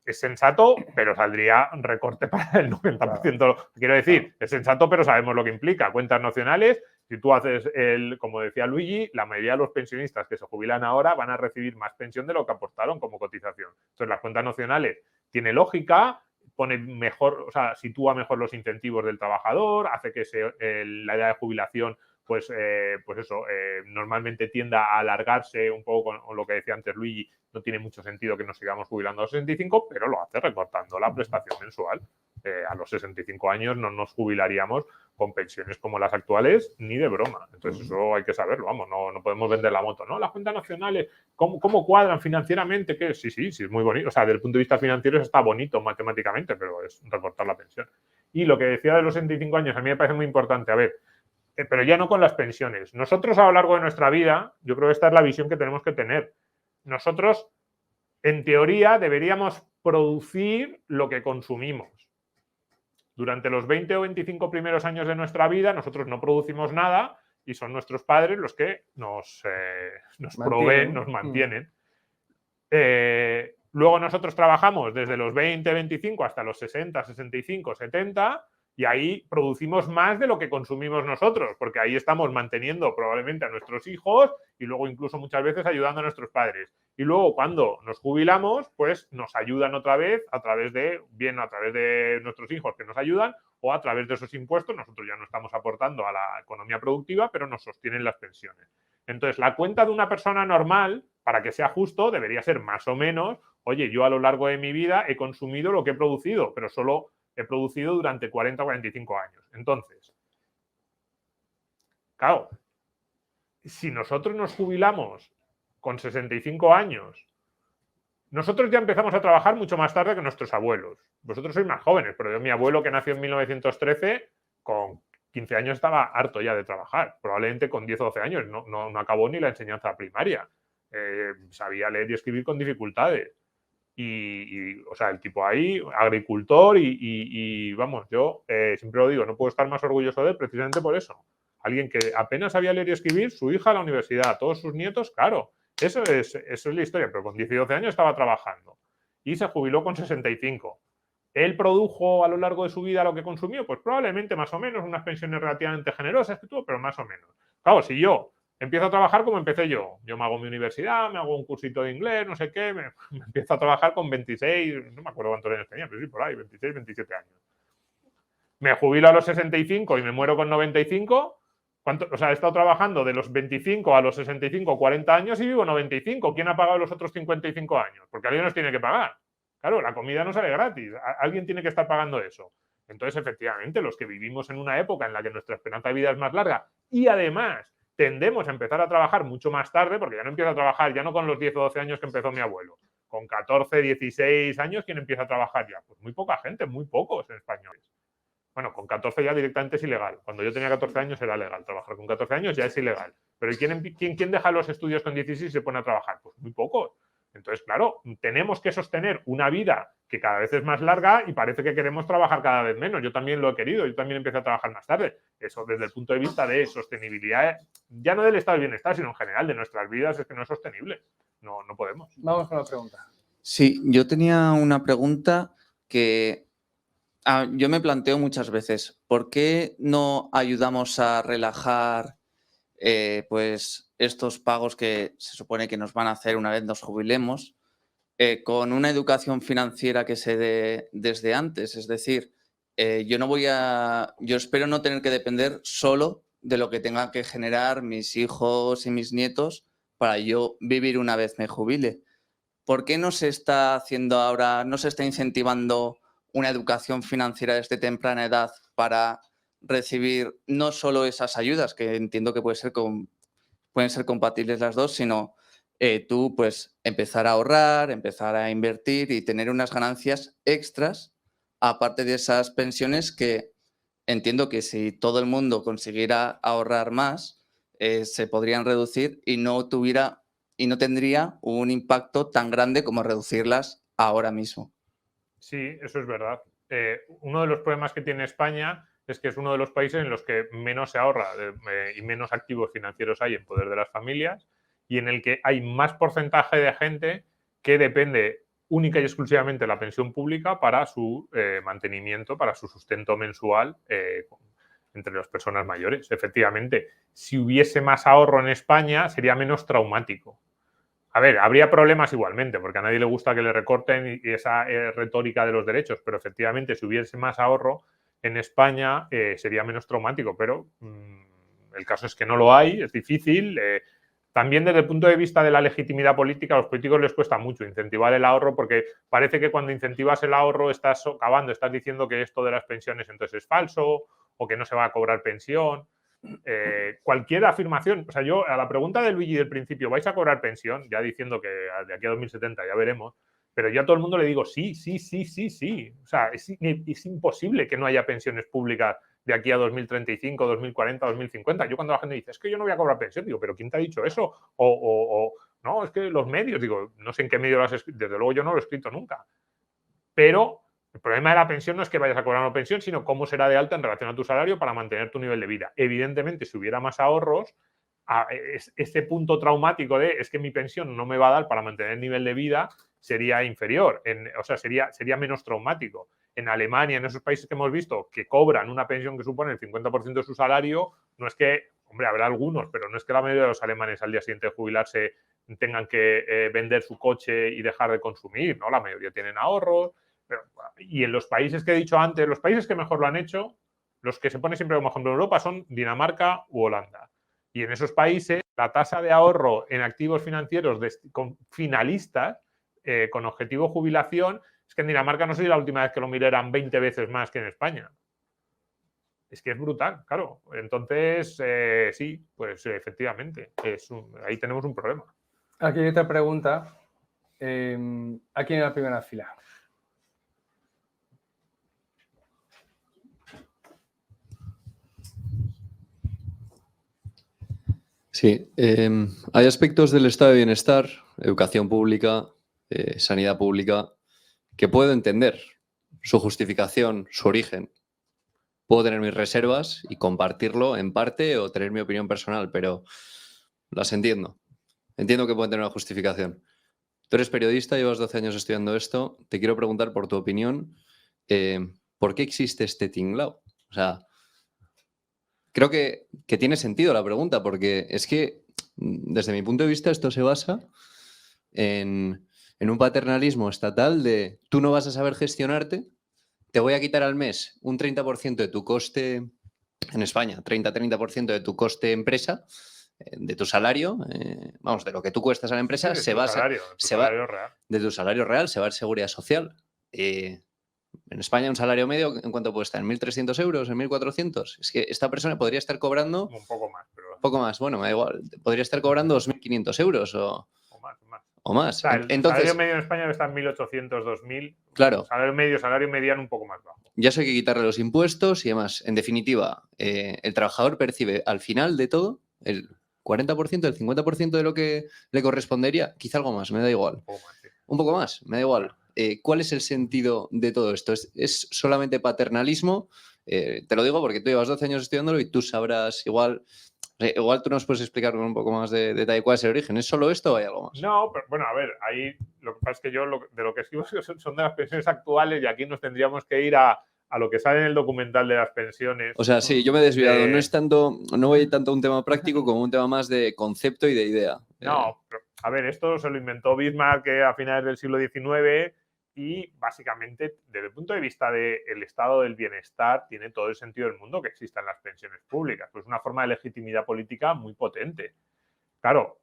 Es sensato, pero saldría recorte para el 90%. Claro. Quiero decir, es sensato, pero sabemos lo que implica. Cuentas nacionales, si tú haces como decía Luigi, la mayoría de los pensionistas que se jubilan ahora van a recibir más pensión de lo que aportaron como cotización. Entonces, las cuentas nacionales tiene lógica, pone mejor, o sea, sitúa mejor los incentivos del trabajador, hace que la edad de jubilación pues eso, normalmente tienda a alargarse un poco con lo que decía antes Luigi, no tiene mucho sentido que nos sigamos jubilando a los 65, pero lo hace recortando la prestación mensual. A los 65 años no nos jubilaríamos con pensiones como las actuales ni de broma. Entonces eso hay que saberlo, vamos, no podemos vender la moto, ¿no? Las cuentas nacionales, ¿cómo cuadran financieramente? ¿Qué? Sí, es muy bonito. O sea, desde el punto de vista financiero está bonito matemáticamente, pero es recortar la pensión. Y lo que decía de los 65 años a mí me parece muy importante. A ver, pero ya no con las pensiones. Nosotros a lo largo de nuestra vida, yo creo que esta es la visión que tenemos que tener. Nosotros, en teoría, deberíamos producir lo que consumimos. Durante los 20 o 25 primeros años de nuestra vida, nosotros no producimos nada y son nuestros padres los que nos proveen, nos mantienen. Luego nosotros trabajamos desde los 20, 25 hasta los 60, 65, 70 y ahí producimos más de lo que consumimos nosotros, porque ahí estamos manteniendo probablemente a nuestros hijos y luego incluso muchas veces ayudando a nuestros padres. Y luego cuando nos jubilamos, pues nos ayudan otra vez a través de nuestros hijos que nos ayudan o a través de esos impuestos. Nosotros ya no estamos aportando a la economía productiva, pero nos sostienen las pensiones. Entonces, la cuenta de una persona normal, para que sea justo, debería ser más o menos, oye, yo a lo largo de mi vida he consumido lo que he producido, pero solo he producido durante 40 o 45 años. Entonces, claro, si nosotros nos jubilamos con 65 años, nosotros ya empezamos a trabajar mucho más tarde que nuestros abuelos. Vosotros sois más jóvenes, pero mi abuelo que nació en 1913, con 15 años estaba harto ya de trabajar. Probablemente con 10 o 12 años no acabó ni la enseñanza primaria. Sabía leer y escribir con dificultades. O sea, el tipo ahí, agricultor y vamos, yo siempre lo digo, no puedo estar más orgulloso de él precisamente por eso. Alguien que apenas sabía leer y escribir, su hija a la universidad, todos sus nietos, claro, eso es la historia, pero con 10 y 12 años estaba trabajando y se jubiló con 65. ¿Él produjo a lo largo de su vida lo que consumió? Pues probablemente más o menos, unas pensiones relativamente generosas que tuvo, pero más o menos. Claro, si yo empiezo a trabajar como empecé yo me hago mi universidad, me hago un cursito de inglés, no sé qué, me empiezo a trabajar con 26, no me acuerdo cuántos años tenía, pero sí, por ahí, 26, 27 años. Me jubilo a los 65 y me muero con 95, o sea, he estado trabajando de los 25 a los 65, 40 años y vivo 95. ¿Quién ha pagado los otros 55 años? Porque alguien nos tiene que pagar. Claro, la comida no sale gratis. Alguien tiene que estar pagando eso. Entonces, efectivamente, los que vivimos en una época en la que nuestra esperanza de vida es más larga y además tendemos a empezar a trabajar mucho más tarde, porque ya no empieza a trabajar, ya no con los 10 o 12 años que empezó mi abuelo, con 14, 16 años, ¿quién empieza a trabajar ya? Pues muy poca gente, muy pocos españoles. Bueno, con 14 ya directamente es ilegal. Cuando yo tenía 14 años era legal trabajar. Con 14 años ya es ilegal. Pero ¿quién deja los estudios con 16 y se pone a trabajar? Pues muy pocos. Entonces, claro, tenemos que sostener una vida que cada vez es más larga y parece que queremos trabajar cada vez menos. Yo también lo he querido, yo también empecé a trabajar más tarde. Eso desde el punto de vista de sostenibilidad, ya no del estado de bienestar, sino en general de nuestras vidas, es que no es sostenible. No podemos. Vamos con la pregunta. Sí, yo tenía una pregunta que yo me planteo muchas veces. ¿Por qué no ayudamos a relajar pues estos pagos que se supone que nos van a hacer una vez nos jubilemos con una educación financiera que se dé desde antes? Es decir, yo espero no tener que depender solo de lo que tenga que generar mis hijos y mis nietos para yo vivir una vez me jubile. ¿Por qué no se está haciendo ahora, no se está incentivando una educación financiera desde temprana edad para recibir no solo esas ayudas, que entiendo que pueden ser compatibles las dos, sino tú pues empezar a ahorrar, empezar a invertir y tener unas ganancias extras, aparte de esas pensiones que entiendo que si todo el mundo consiguiera ahorrar más, se podrían reducir y no tendría un impacto tan grande como reducirlas ahora mismo? Sí, eso es verdad. Uno de los problemas que tiene España es que es uno de los países en los que menos se ahorra y menos activos financieros hay en poder de las familias y en el que hay más porcentaje de gente que depende única y exclusivamente de la pensión pública para su mantenimiento, para su sustento mensual entre las personas mayores. Efectivamente, si hubiese más ahorro en España sería menos traumático. A ver, habría problemas igualmente, porque a nadie le gusta que le recorten y esa retórica de los derechos, pero efectivamente si hubiese más ahorro en España sería menos traumático, pero el caso es que no lo hay, es difícil. También desde el punto de vista de la legitimidad política, a los políticos les cuesta mucho incentivar el ahorro porque parece que cuando incentivas el ahorro estás socavando, estás diciendo que esto de las pensiones entonces es falso o que no se va a cobrar pensión. Cualquier afirmación, o sea, yo a la pregunta de Luigi del principio, ¿vais a cobrar pensión? Ya diciendo que de aquí a 2070 ya veremos, pero yo a todo el mundo le digo sí. O sea, es imposible que no haya pensiones públicas de aquí a 2035, 2040, 2050. Yo cuando la gente dice, es que yo no voy a cobrar pensión, digo, ¿pero quién te ha dicho eso? No, es que los medios, digo, no sé en qué medio lo has escrito, desde luego yo no lo he escrito nunca. Pero el problema de la pensión no es que vayas a cobrar una pensión, sino cómo será de alta en relación a tu salario para mantener tu nivel de vida. Evidentemente, si hubiera más ahorros, ese punto traumático de es que mi pensión no me va a dar para mantener el nivel de vida sería inferior, o sea, sería menos traumático. En Alemania, en esos países que hemos visto que cobran una pensión que supone el 50% de su salario, no es que, hombre, habrá algunos, pero no es que la mayoría de los alemanes al día siguiente de jubilarse tengan que vender su coche y dejar de consumir, ¿no? La mayoría tienen ahorros. Y en los países que he dicho antes, los países que mejor lo han hecho, los que se ponen siempre como ejemplo en Europa son Dinamarca u Holanda. Y en esos países la tasa de ahorro en activos financieros finalistas con objetivo jubilación, es que en Dinamarca no sé si la última vez que lo miré eran 20 veces más que en España. Es que es brutal, claro. Entonces, sí, pues efectivamente, ahí tenemos un problema. Aquí hay otra pregunta. Aquí en la primera fila. Sí, hay aspectos del estado de bienestar, educación pública, sanidad pública, que puedo entender su justificación, su origen. Puedo tener mis reservas y compartirlo en parte o tener mi opinión personal, pero las entiendo. Entiendo que pueden tener una justificación. Tú eres periodista, llevas 12 años estudiando esto. Te quiero preguntar por tu opinión, ¿por qué existe este tinglao? O sea, creo que tiene sentido la pregunta, porque es que, desde mi punto de vista, esto se basa en un paternalismo estatal de tú no vas a saber gestionarte, te voy a quitar al mes un 30% de tu coste, en España, 30% de tu coste empresa, de tu salario, vamos, de lo que tú cuestas a la empresa, Sí, de tu salario real de tu salario real, se va a ir seguridad social. En España un salario medio, ¿en cuánto puede estar? ¿En 1.300 euros? ¿En 1.400? Es que esta persona podría estar cobrando Un poco más, pero un poco más. Bueno, me da igual. Podría estar cobrando 2.500 euros o más. o más. O sea, el Entonces, salario medio en España está en 1.800, 2.000. claro, Salario mediano un poco más bajo. ya eso hay que quitarle los impuestos y demás. En definitiva, el trabajador percibe al final de todo el 40%, el 50% de lo que le correspondería, quizá algo más, me da igual. Un poco más, sí. Un poco más, me da igual. ¿Cuál es el sentido de todo esto? ¿Es solamente paternalismo? Te lo digo porque tú llevas 12 años estudiándolo y tú sabrás igual. Igual tú nos puedes explicar con un poco más de detalle cuál es el origen. ¿Es solo esto o hay algo más? No, pero bueno, a ver, ahí lo que pasa es que yo de lo que escribo son de las pensiones actuales y aquí nos tendríamos que ir a lo que sale en el documental de las pensiones. O sea, sí, yo me he desviado. No voy tanto a un tema práctico como un tema más de concepto y de idea. No, pero, a ver, esto se lo inventó Bismarck a finales del siglo XIX y básicamente desde el punto de vista del estado del bienestar tiene todo el sentido del mundo que existan las pensiones públicas. Pues es una forma de legitimidad política muy potente. Claro,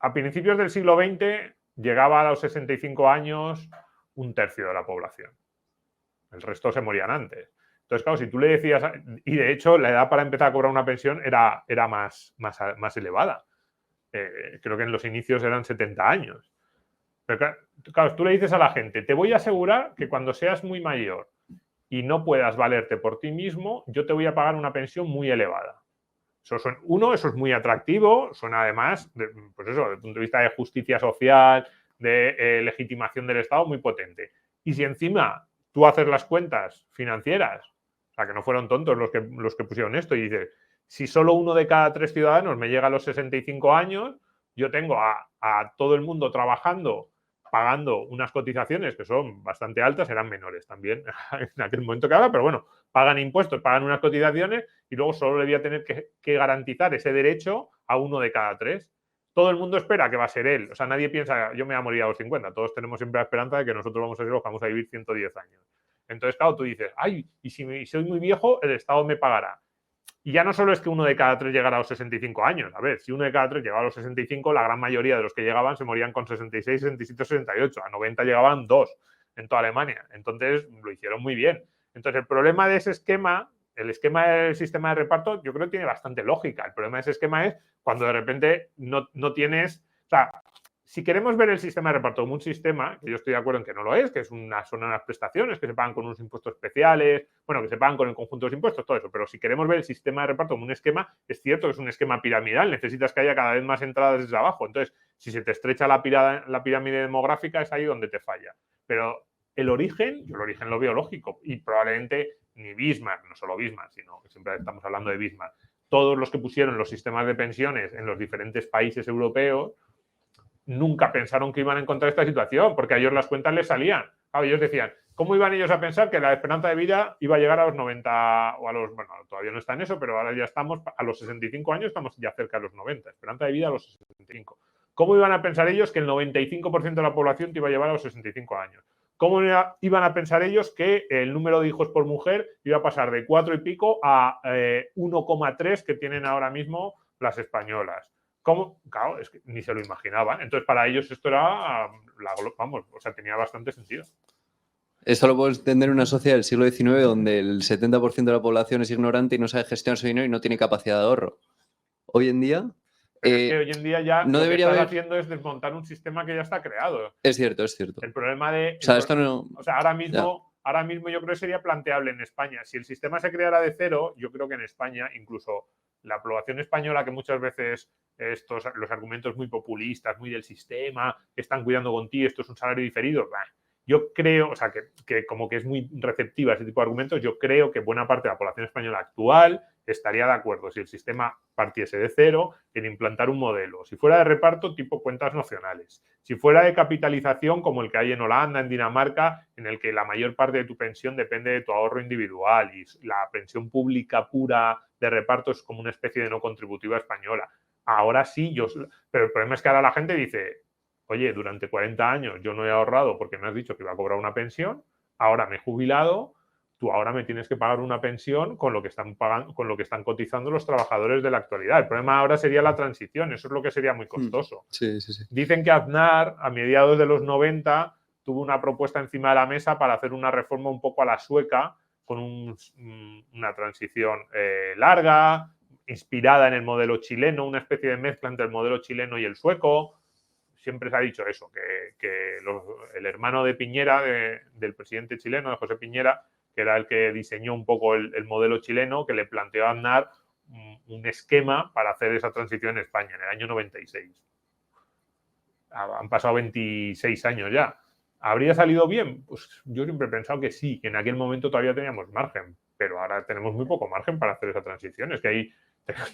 a principios del siglo XX llegaba a los 65 años un tercio de la población. El resto se morían antes. Entonces, claro, si tú le decías, y de hecho la edad para empezar a cobrar una pensión era más elevada. Creo que en los inicios eran 70 años. Pero claro, tú le dices a la gente, te voy a asegurar que cuando seas muy mayor y no puedas valerte por ti mismo, yo te voy a pagar una pensión muy elevada. Eso es muy atractivo, suena además, pues eso, desde el punto de vista de justicia social, de legitimación del Estado, muy potente. Y si encima tú haces las cuentas financieras, o sea, que no fueron tontos los que pusieron esto, y dices, si solo 1 de cada 3 ciudadanos me llega a los 65 años, yo tengo a todo el mundo trabajando, pagando unas cotizaciones que son bastante altas, eran menores también en aquel momento que ahora, pero bueno, pagan impuestos, pagan unas cotizaciones y luego solo le voy a tener que garantizar ese derecho a 1 de cada 3. Todo el mundo espera que va a ser él. O sea, nadie piensa, yo me voy a morir a los 50. Todos tenemos siempre la esperanza de que nosotros vamos a ser los que vamos a vivir 110 años. Entonces, claro, tú dices, ay, y si soy muy viejo, el Estado me pagará. Y ya no solo es que 1 de cada 3 llegara a los 65 años. A ver, si 1 de cada 3 llegaba a los 65, la gran mayoría de los que llegaban se morían con 66, 67, 68. A 90 llegaban 2 en toda Alemania. Entonces, lo hicieron muy bien. Entonces, el problema de ese esquema, el esquema del sistema de reparto, yo creo que tiene bastante lógica. El problema de ese esquema es cuando de repente no tienes... O sea, si queremos ver el sistema de reparto como un sistema, que yo estoy de acuerdo en que no lo es, que son unas prestaciones que se pagan con unos impuestos especiales, bueno, que se pagan con el conjunto de los impuestos, todo eso, pero si queremos ver el sistema de reparto como un esquema, es cierto que es un esquema piramidal, necesitas que haya cada vez más entradas desde abajo. Entonces, si se te estrecha la pirámide demográfica, es ahí donde te falla. Pero el origen lo veo lógico y probablemente ni Bismarck, no solo Bismarck, sino que siempre estamos hablando de Bismarck, todos los que pusieron los sistemas de pensiones en los diferentes países europeos nunca pensaron que iban a encontrar esta situación, porque a ellos las cuentas les salían. Claro, ellos decían, ¿cómo iban ellos a pensar que la esperanza de vida iba a llegar a los 90 o a los... Bueno, todavía no está en eso, pero ahora ya estamos a los 65 años, estamos ya cerca de los 90. Esperanza de vida a los 65. ¿Cómo iban a pensar ellos que el 95% de la población te iba a llevar a los 65 años? ¿Cómo iban a pensar ellos que el número de hijos por mujer iba a pasar de 4 y pico a 1,3 que tienen ahora mismo las españolas? ¿Cómo? Claro, es que ni se lo imaginaban. Entonces, para ellos esto era, tenía bastante sentido. Esto lo puedes entender en una sociedad del siglo XIX donde el 70% de la población es ignorante y no sabe gestionar su dinero y no tiene capacidad de ahorro. Hoy en día... Pero es que hoy en día ya no lo que debería estás haber... haciendo es desmontar un sistema que ya está creado. Es cierto, es cierto. El problema de... O sea, esto no... O sea, ahora mismo yo creo que sería planteable en España. Si el sistema se creara de cero, yo creo que en España, incluso la población española, que muchas veces los argumentos muy populistas, muy del sistema, que están cuidando con ti, esto es un salario diferido, yo creo, o sea, que como que es muy receptiva a ese tipo de argumentos, yo creo que buena parte de la población española actual estaría de acuerdo si el sistema partiese de cero en implantar un modelo. Si fuera de reparto, tipo cuentas nacionales. Si fuera de capitalización, como el que hay en Holanda, en Dinamarca, en el que la mayor parte de tu pensión depende de tu ahorro individual y la pensión pública pura de reparto es como una especie de no contributiva española. Ahora sí, pero el problema es que ahora la gente dice, oye, durante 40 años yo no he ahorrado porque me has dicho que iba a cobrar una pensión, ahora me he jubilado, tú ahora me tienes que pagar una pensión con lo que están pagando, con lo que están cotizando los trabajadores de la actualidad. El problema ahora sería la transición, eso es lo que sería muy costoso. Sí, sí, sí. Dicen que Aznar, a mediados de los 90, tuvo una propuesta encima de la mesa para hacer una reforma un poco a la sueca, con una transición larga, inspirada en el modelo chileno, una especie de mezcla entre el modelo chileno y el sueco. Siempre se ha dicho eso, que el hermano de Piñera, del presidente chileno, de José Piñera, que era el que diseñó un poco el modelo chileno, que le planteó a Aznar un esquema para hacer esa transición en España en el año 96. Han pasado 26 años ya. ¿Habría salido bien? Pues yo siempre he pensado que sí, que en aquel momento todavía teníamos margen, pero ahora tenemos muy poco margen para hacer esa transición. Es que ahí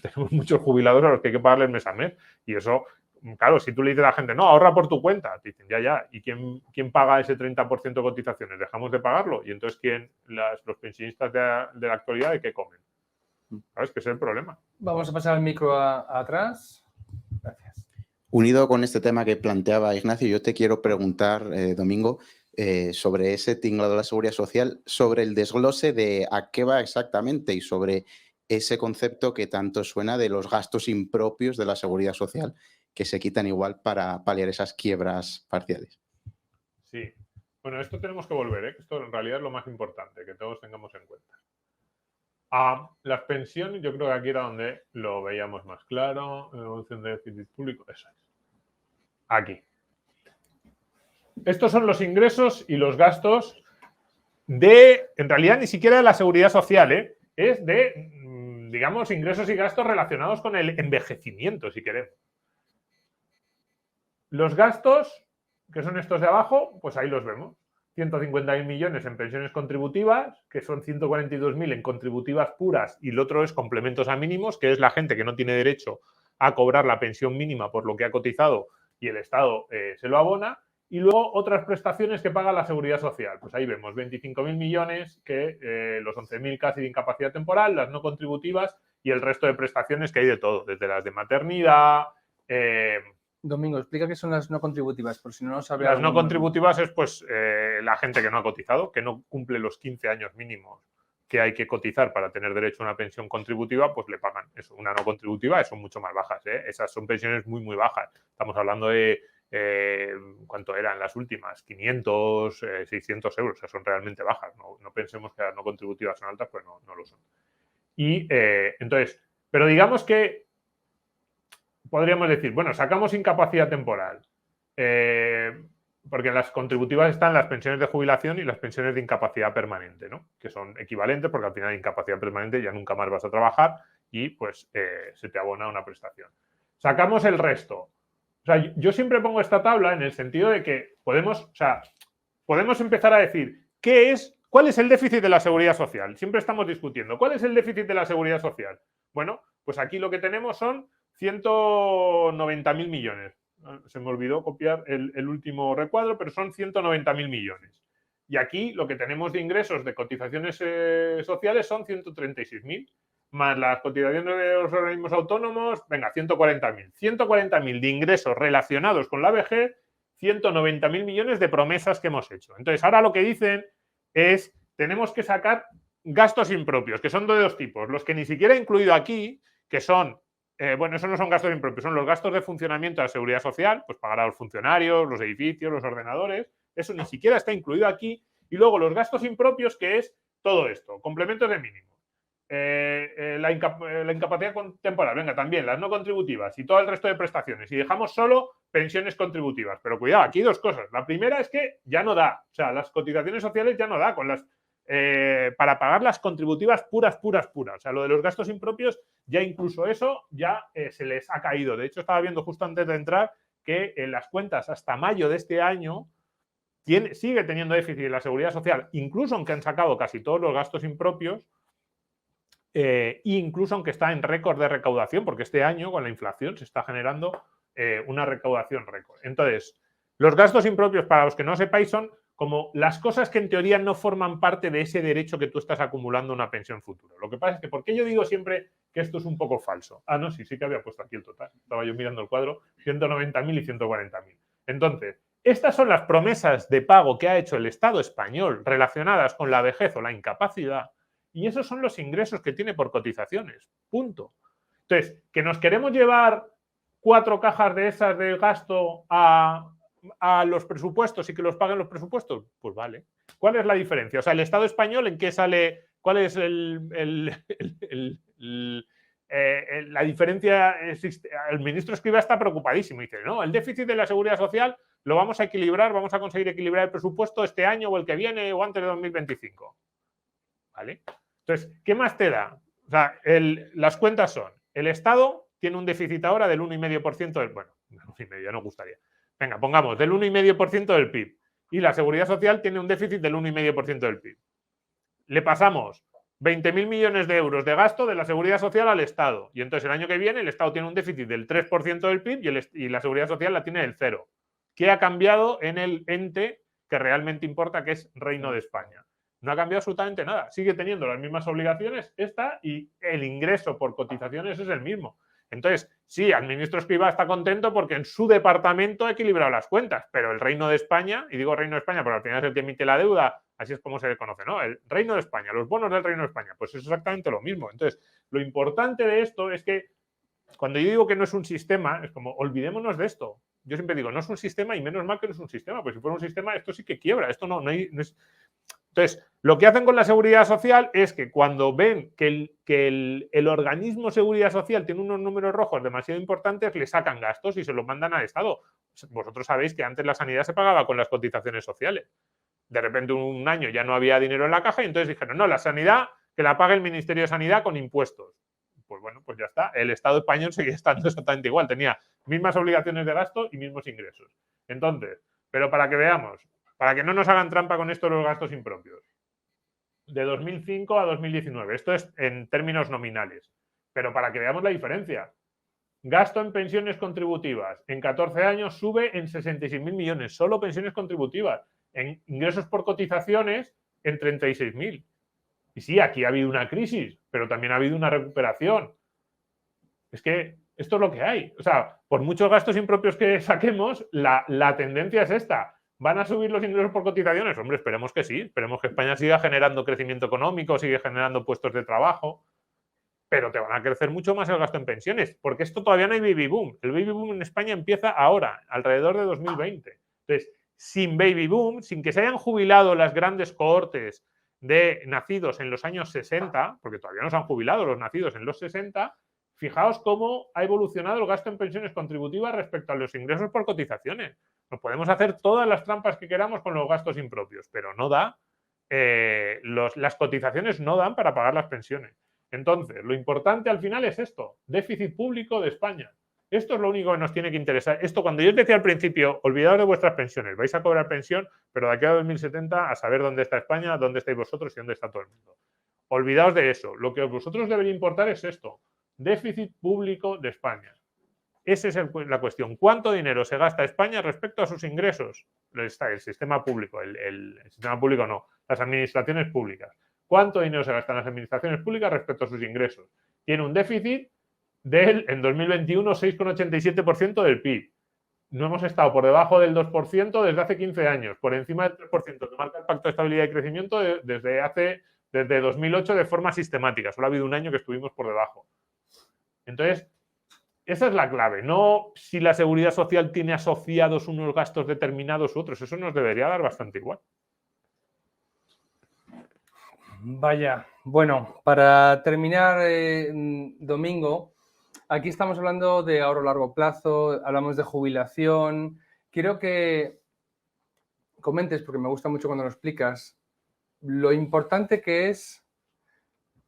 tenemos muchos jubilados a los que hay que pagarles mes a mes. Y eso, claro, si tú le dices a la gente, no, ahorra por tu cuenta, te dicen, ya. ¿Y quién paga ese 30% de cotizaciones? ¿Dejamos de pagarlo? Y entonces, los pensionistas de la actualidad, ¿de qué comen? ¿Sabes? Que ese es el problema. Vamos a pasar el micro atrás. Gracias. Unido con este tema que planteaba Ignacio, yo te quiero preguntar, Domingo, sobre ese tinglado de la Seguridad Social, sobre el desglose de a qué va exactamente y sobre ese concepto que tanto suena de los gastos impropios de la Seguridad Social que se quitan igual para paliar esas quiebras parciales. Sí. Bueno, esto tenemos que volver, ¿eh? Esto en realidad es lo más importante, que todos tengamos en cuenta. Las pensiones, yo creo que aquí era donde lo veíamos más claro. Evolución de déficit público, eso es. Aquí. Estos son los ingresos y los gastos en realidad ni siquiera de la Seguridad Social, ¿eh? Es de, digamos, ingresos y gastos relacionados con el envejecimiento, si queremos. Los gastos, que son estos de abajo, pues ahí los vemos. 150.000 millones en pensiones contributivas, que son 142.000 en contributivas puras, y el otro es complementos a mínimos, que es la gente que no tiene derecho a cobrar la pensión mínima por lo que ha cotizado y el Estado se lo abona. Y luego otras prestaciones que paga la Seguridad Social. Pues ahí vemos 25.000 millones, que los 11.000 casi de incapacidad temporal, las no contributivas y el resto de prestaciones que hay de todo, desde las de maternidad. Domingo, explica qué son las no contributivas, por si no lo sabe. Las no contributivas es pues la gente que no ha cotizado, que no cumple los 15 años mínimos que hay que cotizar para tener derecho a una pensión contributiva, pues le pagan eso. Una no contributiva son mucho más bajas, ¿eh? Esas son pensiones muy, muy bajas. Estamos hablando de ¿cuánto eran las últimas? 500, 600 euros. O sea, son realmente bajas. No pensemos que las no contributivas son altas, pues no lo son. Y entonces, pero digamos que podríamos decir, bueno, sacamos incapacidad temporal. Porque en las contributivas están las pensiones de jubilación y las pensiones de incapacidad permanente, ¿no? Que son equivalentes porque al final de incapacidad permanente ya nunca más vas a trabajar y pues se te abona una prestación. Sacamos el resto. O sea, yo siempre pongo esta tabla en el sentido de que podemos empezar a decir ¿cuál es el déficit de la Seguridad Social? Siempre estamos discutiendo, ¿cuál es el déficit de la Seguridad Social? Bueno, pues aquí lo que tenemos son 190.000 millones. Se me olvidó copiar el último recuadro, pero son 190.000 millones. Y aquí lo que tenemos de ingresos de cotizaciones sociales son 136.000, más las cotizaciones de los organismos autónomos, venga, 140.000. 140.000 de ingresos relacionados con la vejez, 190.000 millones de promesas que hemos hecho. Entonces, ahora lo que dicen es, tenemos que sacar gastos impropios, que son de dos tipos. Los que ni siquiera he incluido aquí, que son bueno, eso no son gastos impropios, son los gastos de funcionamiento de la Seguridad Social, pues pagar a los funcionarios, los edificios, los ordenadores, eso ni siquiera está incluido aquí. Y luego los gastos impropios, que es todo esto, complementos de mínimo, la incapacidad temporal, venga, también las no contributivas y todo el resto de prestaciones. Y dejamos solo pensiones contributivas. Pero cuidado, aquí dos cosas. La primera es que ya no da, o sea, las cotizaciones sociales ya no da con las para pagar las contributivas puras. O sea, lo de los gastos impropios, ya incluso eso ya se les ha caído. De hecho, estaba viendo justo antes de entrar que en las cuentas hasta mayo de este año sigue teniendo déficit en la Seguridad Social, incluso aunque han sacado casi todos los gastos impropios, incluso aunque está en récord de recaudación, porque este año con la inflación se está generando una recaudación récord. Entonces, los gastos impropios, para los que no sepáis, son como las cosas que en teoría no forman parte de ese derecho que tú estás acumulando una pensión futura. Lo que pasa es que, ¿por qué yo digo siempre que esto es un poco falso? Ah, no, sí que había puesto aquí el total. Estaba yo mirando el cuadro, 190.000 y 140.000. Entonces, estas son las promesas de pago que ha hecho el Estado español relacionadas con la vejez o la incapacidad, y esos son los ingresos que tiene por cotizaciones. Punto. Entonces, que nos queremos llevar 4 cajas de esas de gasto a a los presupuestos y que los paguen los presupuestos? Pues vale. ¿Cuál es la diferencia? O sea, el Estado español, ¿en qué sale? ¿Cuál es la diferencia? El ministro Escrivá está preocupadísimo. Dice, no, el déficit de la seguridad social lo vamos a equilibrar, vamos a conseguir equilibrar el presupuesto este año o el que viene o antes de 2025. ¿Vale? Entonces, ¿qué más te da? O sea, las cuentas son, el Estado tiene un déficit ahora del 1,5% del... Bueno, 1,5%, ya no gustaría. Venga, pongamos, del 1,5% del PIB. Y la Seguridad Social tiene un déficit del 1,5% del PIB. Le pasamos 20.000 millones de euros de gasto de la Seguridad Social al Estado. Y entonces el año que viene el Estado tiene un déficit del 3% del PIB y la Seguridad Social la tiene del 0%. ¿Qué ha cambiado en el ente que realmente importa, que es Reino de España? No ha cambiado absolutamente nada. Sigue teniendo las mismas obligaciones esta y el ingreso por cotizaciones es el mismo. Entonces, sí, el ministro Escrivá está contento porque en su departamento ha equilibrado las cuentas, pero el Reino de España, y digo Reino de España porque al final es el que emite la deuda, así es como se le conoce, ¿no? El Reino de España, los bonos del Reino de España, pues es exactamente lo mismo. Entonces, lo importante de esto es que cuando yo digo que no es un sistema, es como, olvidémonos de esto. Yo siempre digo, no es un sistema y menos mal que no es un sistema, pues si fuera un sistema, esto sí que quiebra, esto no es... Entonces, lo que hacen con la seguridad social es que cuando ven que el organismo seguridad social tiene unos números rojos demasiado importantes, le sacan gastos y se los mandan al Estado. Vosotros sabéis que antes la sanidad se pagaba con las cotizaciones sociales. De repente un año ya no había dinero en la caja y entonces dijeron, no, la sanidad que la pague el Ministerio de Sanidad con impuestos. Pues bueno, pues ya está. El Estado español seguía estando exactamente igual. Tenía mismas obligaciones de gasto y mismos ingresos. Entonces, pero para que veamos, para que no nos hagan trampa con esto los gastos impropios. De 2005 a 2019. Esto es en términos nominales. Pero para que veamos la diferencia. Gasto en pensiones contributivas en 14 años sube en 66.000 millones. Solo pensiones contributivas. En ingresos por cotizaciones en 36.000. Y sí, aquí ha habido una crisis, pero también ha habido una recuperación. Es que esto es lo que hay. O sea, por muchos gastos impropios que saquemos, la tendencia es esta. ¿Van a subir los ingresos por cotizaciones? Hombre, esperemos que sí. Esperemos que España siga generando crecimiento económico, siga generando puestos de trabajo. Pero te van a crecer mucho más el gasto en pensiones, porque esto todavía no hay baby boom. El baby boom en España empieza ahora, alrededor de 2020. Entonces, sin baby boom, sin que se hayan jubilado las grandes cohortes de nacidos en los años 60, porque todavía no se han jubilado los nacidos en los 60, fijaos cómo ha evolucionado el gasto en pensiones contributivas respecto a los ingresos por cotizaciones. Nos podemos hacer todas las trampas que queramos con los gastos impropios, pero no da, las cotizaciones no dan para pagar las pensiones. Entonces, lo importante al final es esto, déficit público de España. Esto es lo único que nos tiene que interesar. Esto, cuando yo os decía al principio, olvidaos de vuestras pensiones, vais a cobrar pensión, pero de aquí a 2070 a saber dónde está España, dónde estáis vosotros y dónde está todo el mundo. Olvidaos de eso. Lo que a vosotros debería importar es esto, déficit público de España. Esa es la cuestión. ¿Cuánto dinero se gasta España respecto a sus ingresos? El sistema público, el sistema público no, las administraciones públicas. ¿Cuánto dinero se gastan las administraciones públicas respecto a sus ingresos? Tiene un déficit en 2021, 6,87% del PIB. No hemos estado por debajo del 2% desde hace 15 años, por encima del 3% que marca el Pacto de Estabilidad y Crecimiento desde 2008 de forma sistemática. Solo ha habido un año que estuvimos por debajo. Entonces, esa es la clave. No si la seguridad social tiene asociados unos gastos determinados u otros. Eso nos debería dar bastante igual. Vaya, bueno, para terminar, Domingo, aquí estamos hablando de ahorro a largo plazo, hablamos de jubilación. Quiero que comentes, porque me gusta mucho cuando lo explicas, lo importante que es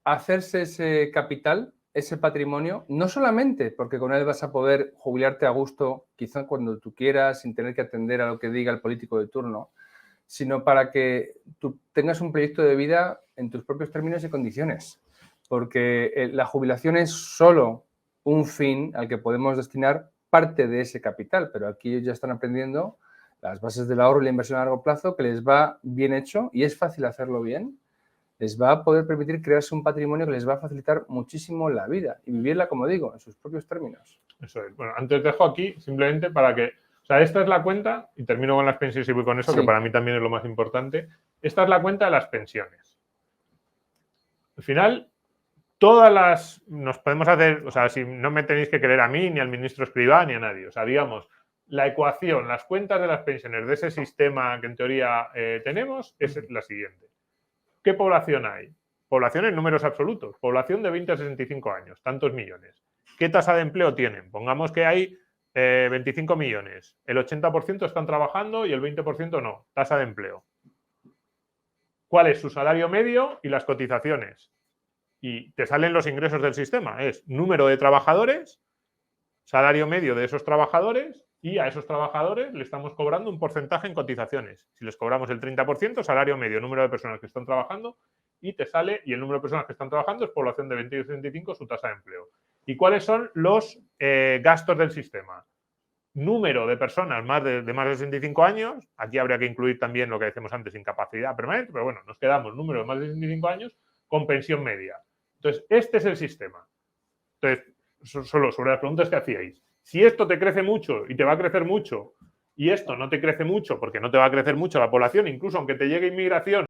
hacerse ese capital, ese patrimonio, no solamente porque con él vas a poder jubilarte a gusto, quizá cuando tú quieras, sin tener que atender a lo que diga el político de turno, sino para que tú tengas un proyecto de vida en tus propios términos y condiciones. Porque la jubilación es solo un fin al que podemos destinar parte de ese capital, pero aquí ellos ya están aprendiendo las bases del ahorro y la inversión a largo plazo, que les va bien hecho y es fácil hacerlo bien. Les va a poder permitir crearse un patrimonio que les va a facilitar muchísimo la vida y vivirla, como digo, en sus propios términos. Eso es. Bueno, antes dejo aquí simplemente para que... O sea, esta es la cuenta, y termino con las pensiones y voy con eso, sí, que para mí también es lo más importante. Esta es la cuenta de las pensiones. Al final, todas las... Nos podemos hacer... O sea, si no me tenéis que creer a mí, ni al ministro Escrivá, ni a nadie. O sea, digamos, La ecuación, las cuentas de las pensiones de ese sistema que en teoría tenemos es la siguiente. ¿Qué población hay? Población en números absolutos. Población de 20 a 65 años, tantos millones. ¿Qué tasa de empleo tienen? Pongamos que hay 25 millones. El 80% están trabajando y el 20% no. Tasa de empleo. ¿Cuál es su salario medio y las cotizaciones? Y te salen los ingresos del sistema. Es número de trabajadores, salario medio de esos trabajadores y a esos trabajadores le estamos cobrando un porcentaje en cotizaciones. Si les cobramos el 30%, salario medio, número de personas que están trabajando y te sale, y el número de personas que están trabajando es población de 20 y 65, su tasa de empleo. ¿Y cuáles son los gastos del sistema? Número de personas de más de 65 años, aquí habría que incluir también lo que decíamos antes, incapacidad permanente, pero bueno, nos quedamos número de más de 65 años con pensión media. Entonces, este es el sistema. Entonces, solo sobre las preguntas que hacíais. Si esto te crece mucho y te va a crecer mucho, y esto no te crece mucho porque no te va a crecer mucho la población, incluso aunque te llegue inmigración,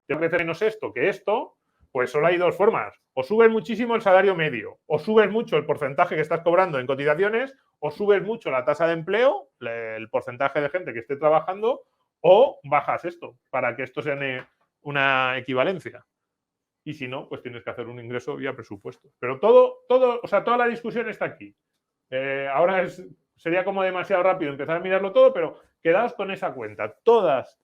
te va a crecer menos esto que esto, pues solo hay dos formas. O subes muchísimo el salario medio, o subes mucho el porcentaje que estás cobrando en cotizaciones, o subes mucho la tasa de empleo, el porcentaje de gente que esté trabajando, o bajas esto para que esto sea una equivalencia. Y si no, pues tienes que hacer un ingreso vía presupuestos. Pero o sea, toda la discusión está aquí. Ahora sería como demasiado rápido empezar a mirarlo todo, pero quedaos con esa cuenta. Todas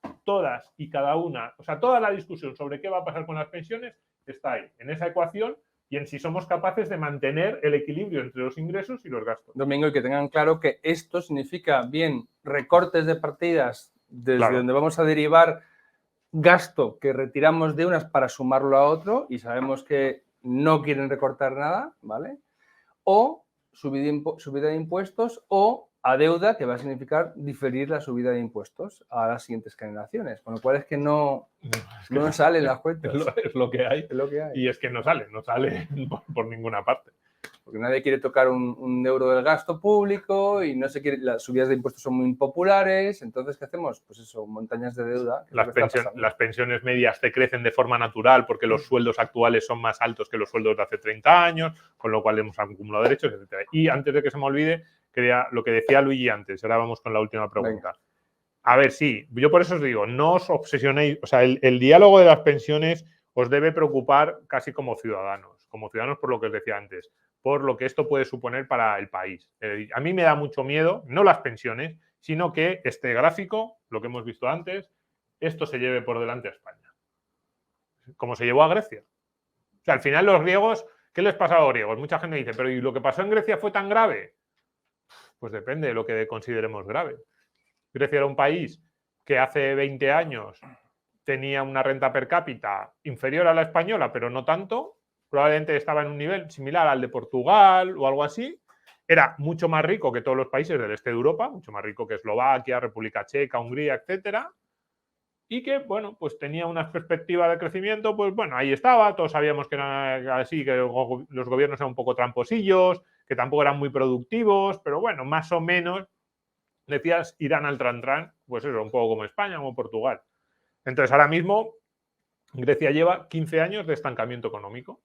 y cada una, o sea, toda la discusión sobre qué va a pasar con las pensiones está ahí, en esa ecuación, y en si somos capaces de mantener el equilibrio entre los ingresos y los gastos. Domingo, y que tengan claro que esto significa bien recortes de partidas desde donde vamos a derivar gasto que retiramos de unas para sumarlo a otro y sabemos que no quieren recortar nada, ¿vale? O subida de impuestos o a deuda, que va a significar diferir la subida de impuestos a las siguientes generaciones. Con lo cual es que no salen las cuentas. Es lo que hay. Es lo que hay. Y es que no sale por ninguna parte. Porque nadie quiere tocar un euro del gasto público y no se quiere, las subidas de impuestos son muy impopulares. Entonces, ¿qué hacemos? Pues eso, montañas de deuda. Las pensiones medias te crecen de forma natural porque los sueldos actuales son más altos que los sueldos de hace 30 años, con lo cual hemos acumulado derechos, etc. Y antes de que se me olvide, lo que decía Luigi antes, ahora vamos con la última pregunta. Venga. A ver, sí, yo por eso os digo, no os obsesionéis, o sea, el diálogo de las pensiones os debe preocupar casi como ciudadanos por lo que os decía antes, por lo que esto puede suponer para el país. A mí me da mucho miedo, no las pensiones, sino que este gráfico, lo que hemos visto antes, esto se lleve por delante a España, como se llevó a Grecia. O sea, al final los griegos, ¿qué les pasa a los griegos? Mucha gente dice, pero ¿y lo que pasó en Grecia fue tan grave? Pues depende de lo que consideremos grave. Grecia era un país que hace 20 años tenía una renta per cápita inferior a la española, pero no tanto. Probablemente estaba en un nivel similar al de Portugal o algo así. Era mucho más rico que todos los países del este de Europa, mucho más rico que Eslovaquia, República Checa, Hungría, etcétera. Y que, bueno, pues tenía unas perspectivas de crecimiento, pues bueno, ahí estaba. Todos sabíamos que era así, que los gobiernos eran un poco tramposillos, que tampoco eran muy productivos, pero bueno, más o menos decías, irán al tran-tran, pues eso, un poco como España, como Portugal. Entonces, ahora mismo, Grecia lleva 15 años de estancamiento económico.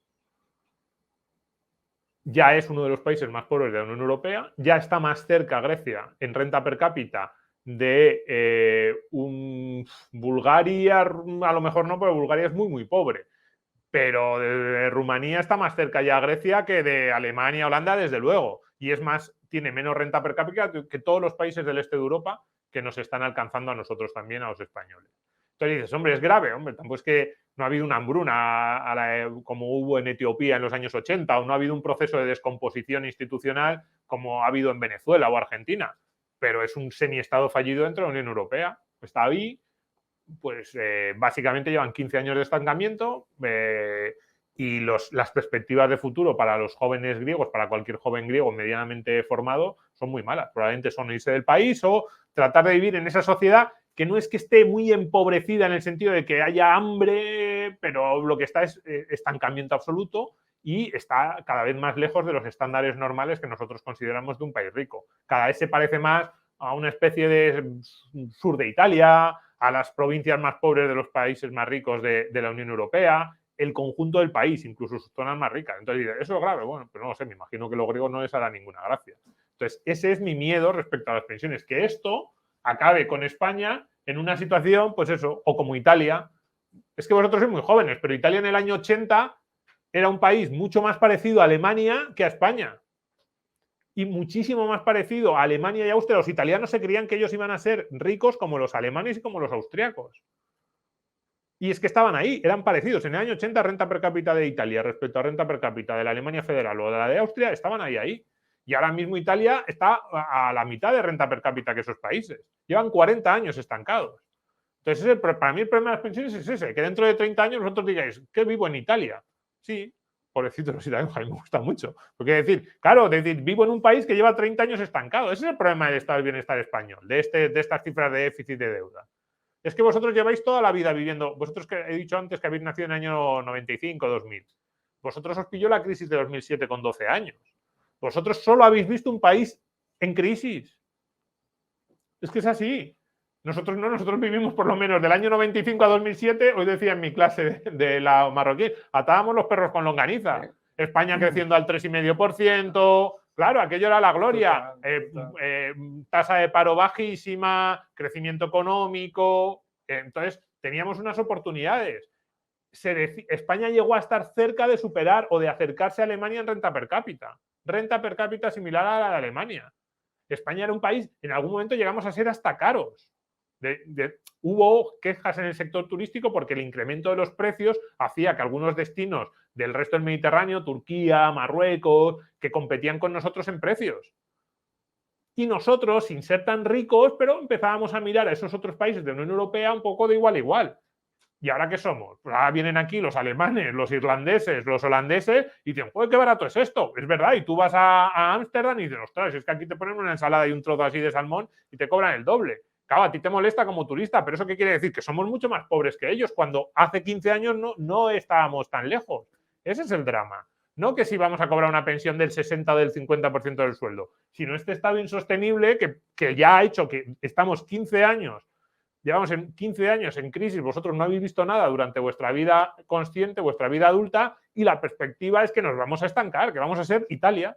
Ya es uno de los países más pobres de la Unión Europea, ya está más cerca Grecia en renta per cápita de Bulgaria, a lo mejor no, pero Bulgaria es muy, muy pobre. Pero de Rumanía está más cerca ya Grecia que de Alemania, Holanda, desde luego. Y es más, tiene menos renta per cápita que todos los países del este de Europa que nos están alcanzando a nosotros también, a los españoles. Entonces dices, hombre, es grave, hombre, tampoco es que no ha habido una hambruna como hubo en Etiopía en los años 80 o no ha habido un proceso de descomposición institucional como ha habido en Venezuela o Argentina, pero es un semiestado fallido dentro de la Unión Europea. Está ahí, pues básicamente llevan 15 años de estancamiento y las perspectivas de futuro para los jóvenes griegos, para cualquier joven griego medianamente formado, son muy malas. Probablemente son irse del país o tratar de vivir en esa sociedad que no es que esté muy empobrecida en el sentido de que haya hambre, pero lo que está es estancamiento absoluto y está cada vez más lejos de los estándares normales que nosotros consideramos de un país rico. Cada vez se parece más a una especie de sur de Italia, a las provincias más pobres de los países más ricos de la Unión Europea, el conjunto del país, incluso sus zonas más ricas. Entonces, ¿eso es grave? Bueno, pero no lo sé, me imagino que a los griegos no les hará ninguna gracia. Entonces, ese es mi miedo respecto a las pensiones, que esto acabe con España en una situación, pues eso, o como Italia. Es que vosotros sois muy jóvenes, pero Italia en el año 80 era un país mucho más parecido a Alemania que a España. Y muchísimo más parecido a Alemania y Austria. Los italianos se creían que ellos iban a ser ricos como los alemanes y como los austriacos. Y es que estaban ahí, eran parecidos. En el año 80, renta per cápita de Italia respecto a renta per cápita de la Alemania federal o de la de Austria, estaban ahí. Y ahora mismo Italia está a la mitad de renta per cápita que esos países. Llevan 40 años estancados. Entonces, para mí el problema de las pensiones es ese, que dentro de 30 años vosotros digáis, que vivo en Italia. Sí, pobrecitos los italianos, a mí me gusta mucho. Porque vivo en un país que lleva 30 años estancado. Ese es el problema del estado del bienestar español, de estas cifras de déficit de deuda. Es que vosotros lleváis toda la vida viviendo, vosotros que he dicho antes que habéis nacido en el año 95, 2000. Vosotros os pilló la crisis de 2007 con 12 años. Vosotros solo habéis visto un país en crisis. Es que es así. Nosotros no, nosotros vivimos por lo menos del año 95 a 2007, hoy decía en mi clase de la marroquí, atábamos los perros con longaniza. España creciendo al 3,5%, claro, aquello era la gloria. Tasa de paro bajísima, crecimiento económico. Entonces, teníamos unas oportunidades. España llegó a estar cerca de superar o de acercarse a Alemania en renta per cápita. Renta per cápita similar a la de Alemania. España era un país, en algún momento llegamos a ser hasta caros. Hubo quejas en el sector turístico porque el incremento de los precios hacía que algunos destinos del resto del Mediterráneo, Turquía, Marruecos, que competían con nosotros en precios. Y nosotros, sin ser tan ricos, pero empezábamos a mirar a esos otros países de la Unión Europea un poco de igual a igual. ¿Y ahora qué somos? Pues ahora vienen aquí los alemanes, los irlandeses, los holandeses y dicen, joder, qué barato es esto. Es verdad, y tú vas a Ámsterdam y dices, ostras, es que aquí te ponen una ensalada y un trozo así de salmón y te cobran el doble. Claro, a ti te molesta como turista, pero ¿eso qué quiere decir? Que somos mucho más pobres que ellos, cuando hace 15 años no estábamos tan lejos. Ese es el drama. No que si vamos a cobrar una pensión del 60 o del 50% del sueldo, sino este estado insostenible que ya ha hecho que estamos 15 años, llevamos 15 años en crisis, vosotros no habéis visto nada durante vuestra vida consciente, vuestra vida adulta, y la perspectiva es que nos vamos a estancar, que vamos a ser Italia.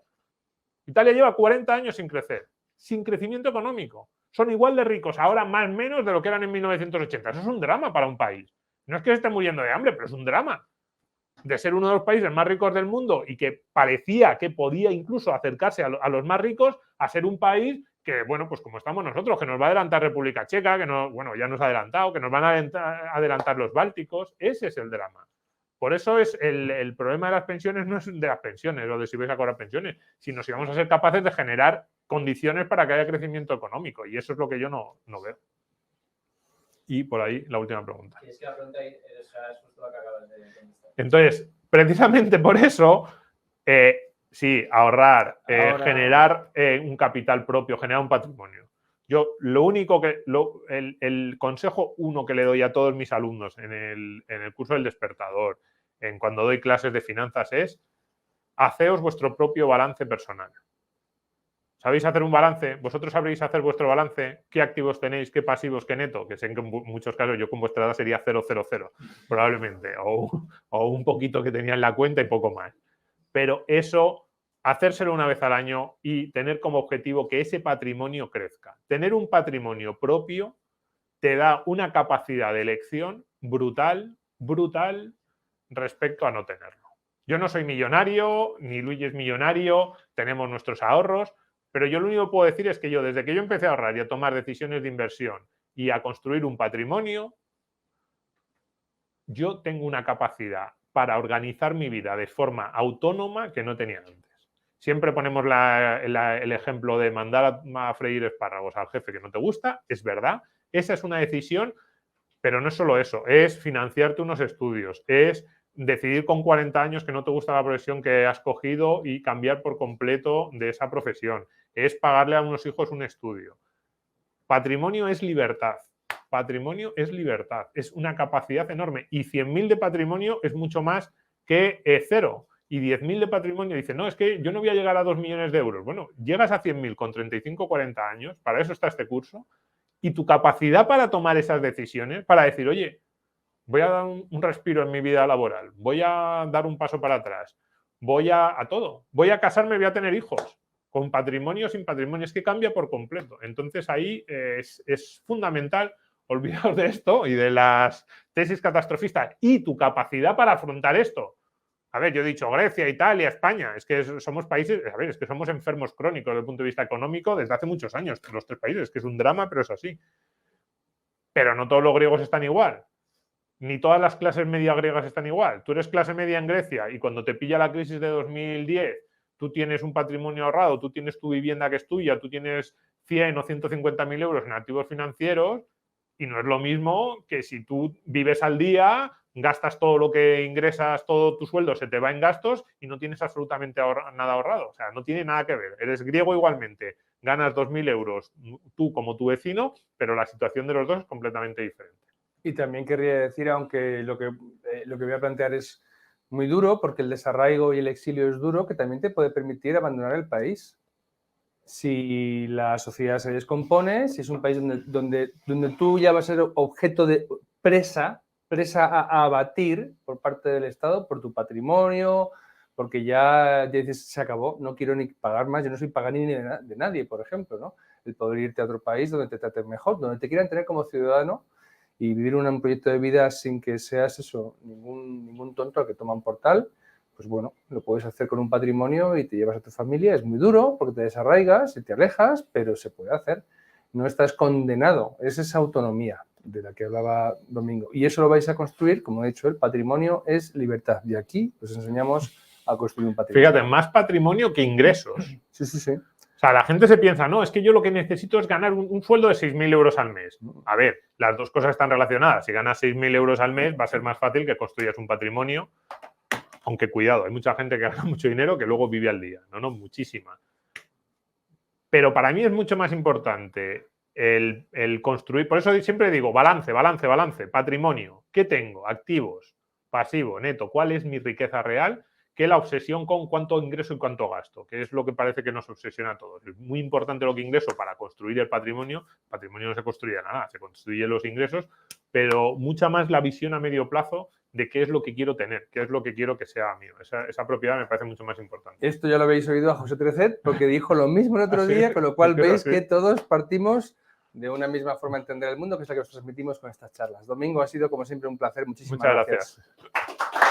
Italia lleva 40 años sin crecer, sin crecimiento económico. Son igual de ricos ahora más o menos de lo que eran en 1980. Eso es un drama para un país. No es que se esté muriendo de hambre, pero es un drama. De ser uno de los países más ricos del mundo y que parecía que podía incluso acercarse a los más ricos, a ser un país que, bueno, pues como estamos nosotros, que nos va a adelantar República Checa, que no, bueno, ya nos ha adelantado, que nos van a adelantar los bálticos. Ese es el drama. Por eso es el problema de las pensiones no es de las pensiones o de si vais a cobrar pensiones, sino si vamos a ser capaces de generar condiciones para que haya crecimiento económico. Y eso es lo que yo no veo. Y por ahí la última pregunta. Y es que la pregunta es justo la que acabas de contestar. Entonces, precisamente por eso, sí, ahorrar, generar un capital propio, generar un patrimonio. Yo lo único que, el consejo uno que le doy a todos mis alumnos en el curso del despertador, cuando doy clases de finanzas es, haceos vuestro propio balance personal. ¿Sabéis hacer un balance? ¿Vosotros sabréis hacer vuestro balance? ¿Qué activos tenéis? ¿Qué pasivos? ¿Qué neto? Que sé que en muchos casos yo con vuestra edad sería 000, probablemente, o un poquito que tenía en la cuenta y poco más. Pero eso, hacérselo una vez al año y tener como objetivo que ese patrimonio crezca. Tener un patrimonio propio te da una capacidad de elección brutal respecto a no tenerlo. Yo no soy millonario, ni Luis es millonario, tenemos nuestros ahorros, pero yo lo único que puedo decir es que yo, desde que yo empecé a ahorrar y a tomar decisiones de inversión y a construir un patrimonio, yo tengo una capacidad para organizar mi vida de forma autónoma que no tenía antes. Siempre ponemos el ejemplo de mandar a freír espárragos al jefe que no te gusta, es verdad, esa es una decisión, pero no es solo eso, es financiarte unos estudios, es decidir con 40 años que no te gusta la profesión que has cogido y cambiar por completo de esa profesión, es pagarle a unos hijos un estudio. Patrimonio es libertad. Patrimonio es libertad, es una capacidad enorme y 100.000 de patrimonio es mucho más que 0 y 10.000 de patrimonio dice, no, es que yo no voy a llegar a 2 millones de euros. Bueno, llegas a 100.000 con 35 40 años, para eso está este curso, y tu capacidad para tomar esas decisiones, para decir, oye, voy a dar un respiro en mi vida laboral, voy a dar un paso para atrás, voy a todo, voy a casarme, voy a tener hijos. con patrimonio o sin patrimonio, es que cambia por completo. Entonces ahí es fundamental olvidaros de esto y de las tesis catastrofistas y tu capacidad para afrontar esto. A ver, yo he dicho Grecia, Italia, España, es que somos países, a ver, es que somos enfermos crónicos desde el punto de vista económico desde hace muchos años, los 3 países, es que es un drama, pero es así. Pero no todos los griegos están igual, ni todas las clases media griegas están igual. Tú eres clase media en Grecia y cuando te pilla la crisis de 2010, tú tienes un patrimonio ahorrado, tú tienes tu vivienda que es tuya, tú tienes 100 o 150.000 euros en activos financieros y no es lo mismo que si tú vives al día, gastas todo lo que ingresas, todo tu sueldo se te va en gastos y no tienes absolutamente nada ahorrado. O sea, no tiene nada que ver. Eres griego igualmente, ganas 2.000 euros tú como tu vecino, pero la situación de los dos es completamente diferente. Y también querría decir, aunque lo que voy a plantear es muy duro, porque el desarraigo y el exilio es duro, que también te puede permitir abandonar el país. Si la sociedad se descompone, si es un país donde tú ya vas a ser objeto de presa a abatir por parte del Estado, por tu patrimonio, porque ya dices, se acabó, no quiero ni pagar más, yo no soy paganí ni de nadie, por ejemplo, ¿no? El poder irte a otro país donde te traten mejor, donde te quieran tener como ciudadano y vivir un proyecto de vida sin que seas eso, ningún tonto al que toman por tal, pues bueno, lo puedes hacer con un patrimonio y te llevas a tu familia. Es muy duro porque te desarraigas y te alejas, pero se puede hacer. No estás condenado. Es esa autonomía de la que hablaba Domingo. Y eso lo vais a construir, como he dicho, el patrimonio es libertad. Y aquí os enseñamos a construir un patrimonio. Fíjate, más patrimonio que ingresos. Sí, sí, sí. O sea, la gente se piensa, no, es que yo lo que necesito es ganar un sueldo de 6.000 euros al mes. A ver, las dos cosas están relacionadas. Si ganas 6.000 euros al mes, va a ser más fácil que construyas un patrimonio. Aunque cuidado, hay mucha gente que gana mucho dinero que luego vive al día. No, muchísima. Pero para mí es mucho más importante el construir. Por eso siempre digo, balance, patrimonio. ¿Qué tengo? Activos, pasivo, neto. ¿Cuál es mi riqueza real? Que la obsesión con cuánto ingreso y cuánto gasto, que es lo que parece que nos obsesiona a todos. Es muy importante lo que ingreso para construir el patrimonio. El patrimonio no se construye nada, se construyen los ingresos, pero mucha más la visión a medio plazo de qué es lo que quiero tener, qué es lo que quiero que sea mío. Esa propiedad me parece mucho más importante. Esto ya lo habéis oído a José Trecet, porque dijo lo mismo el otro día, con lo cual veis que todos partimos de una misma forma de entender el mundo, que es la que os transmitimos con estas charlas. Domingo, ha sido como siempre un placer. Muchísimas gracias. Muchas gracias.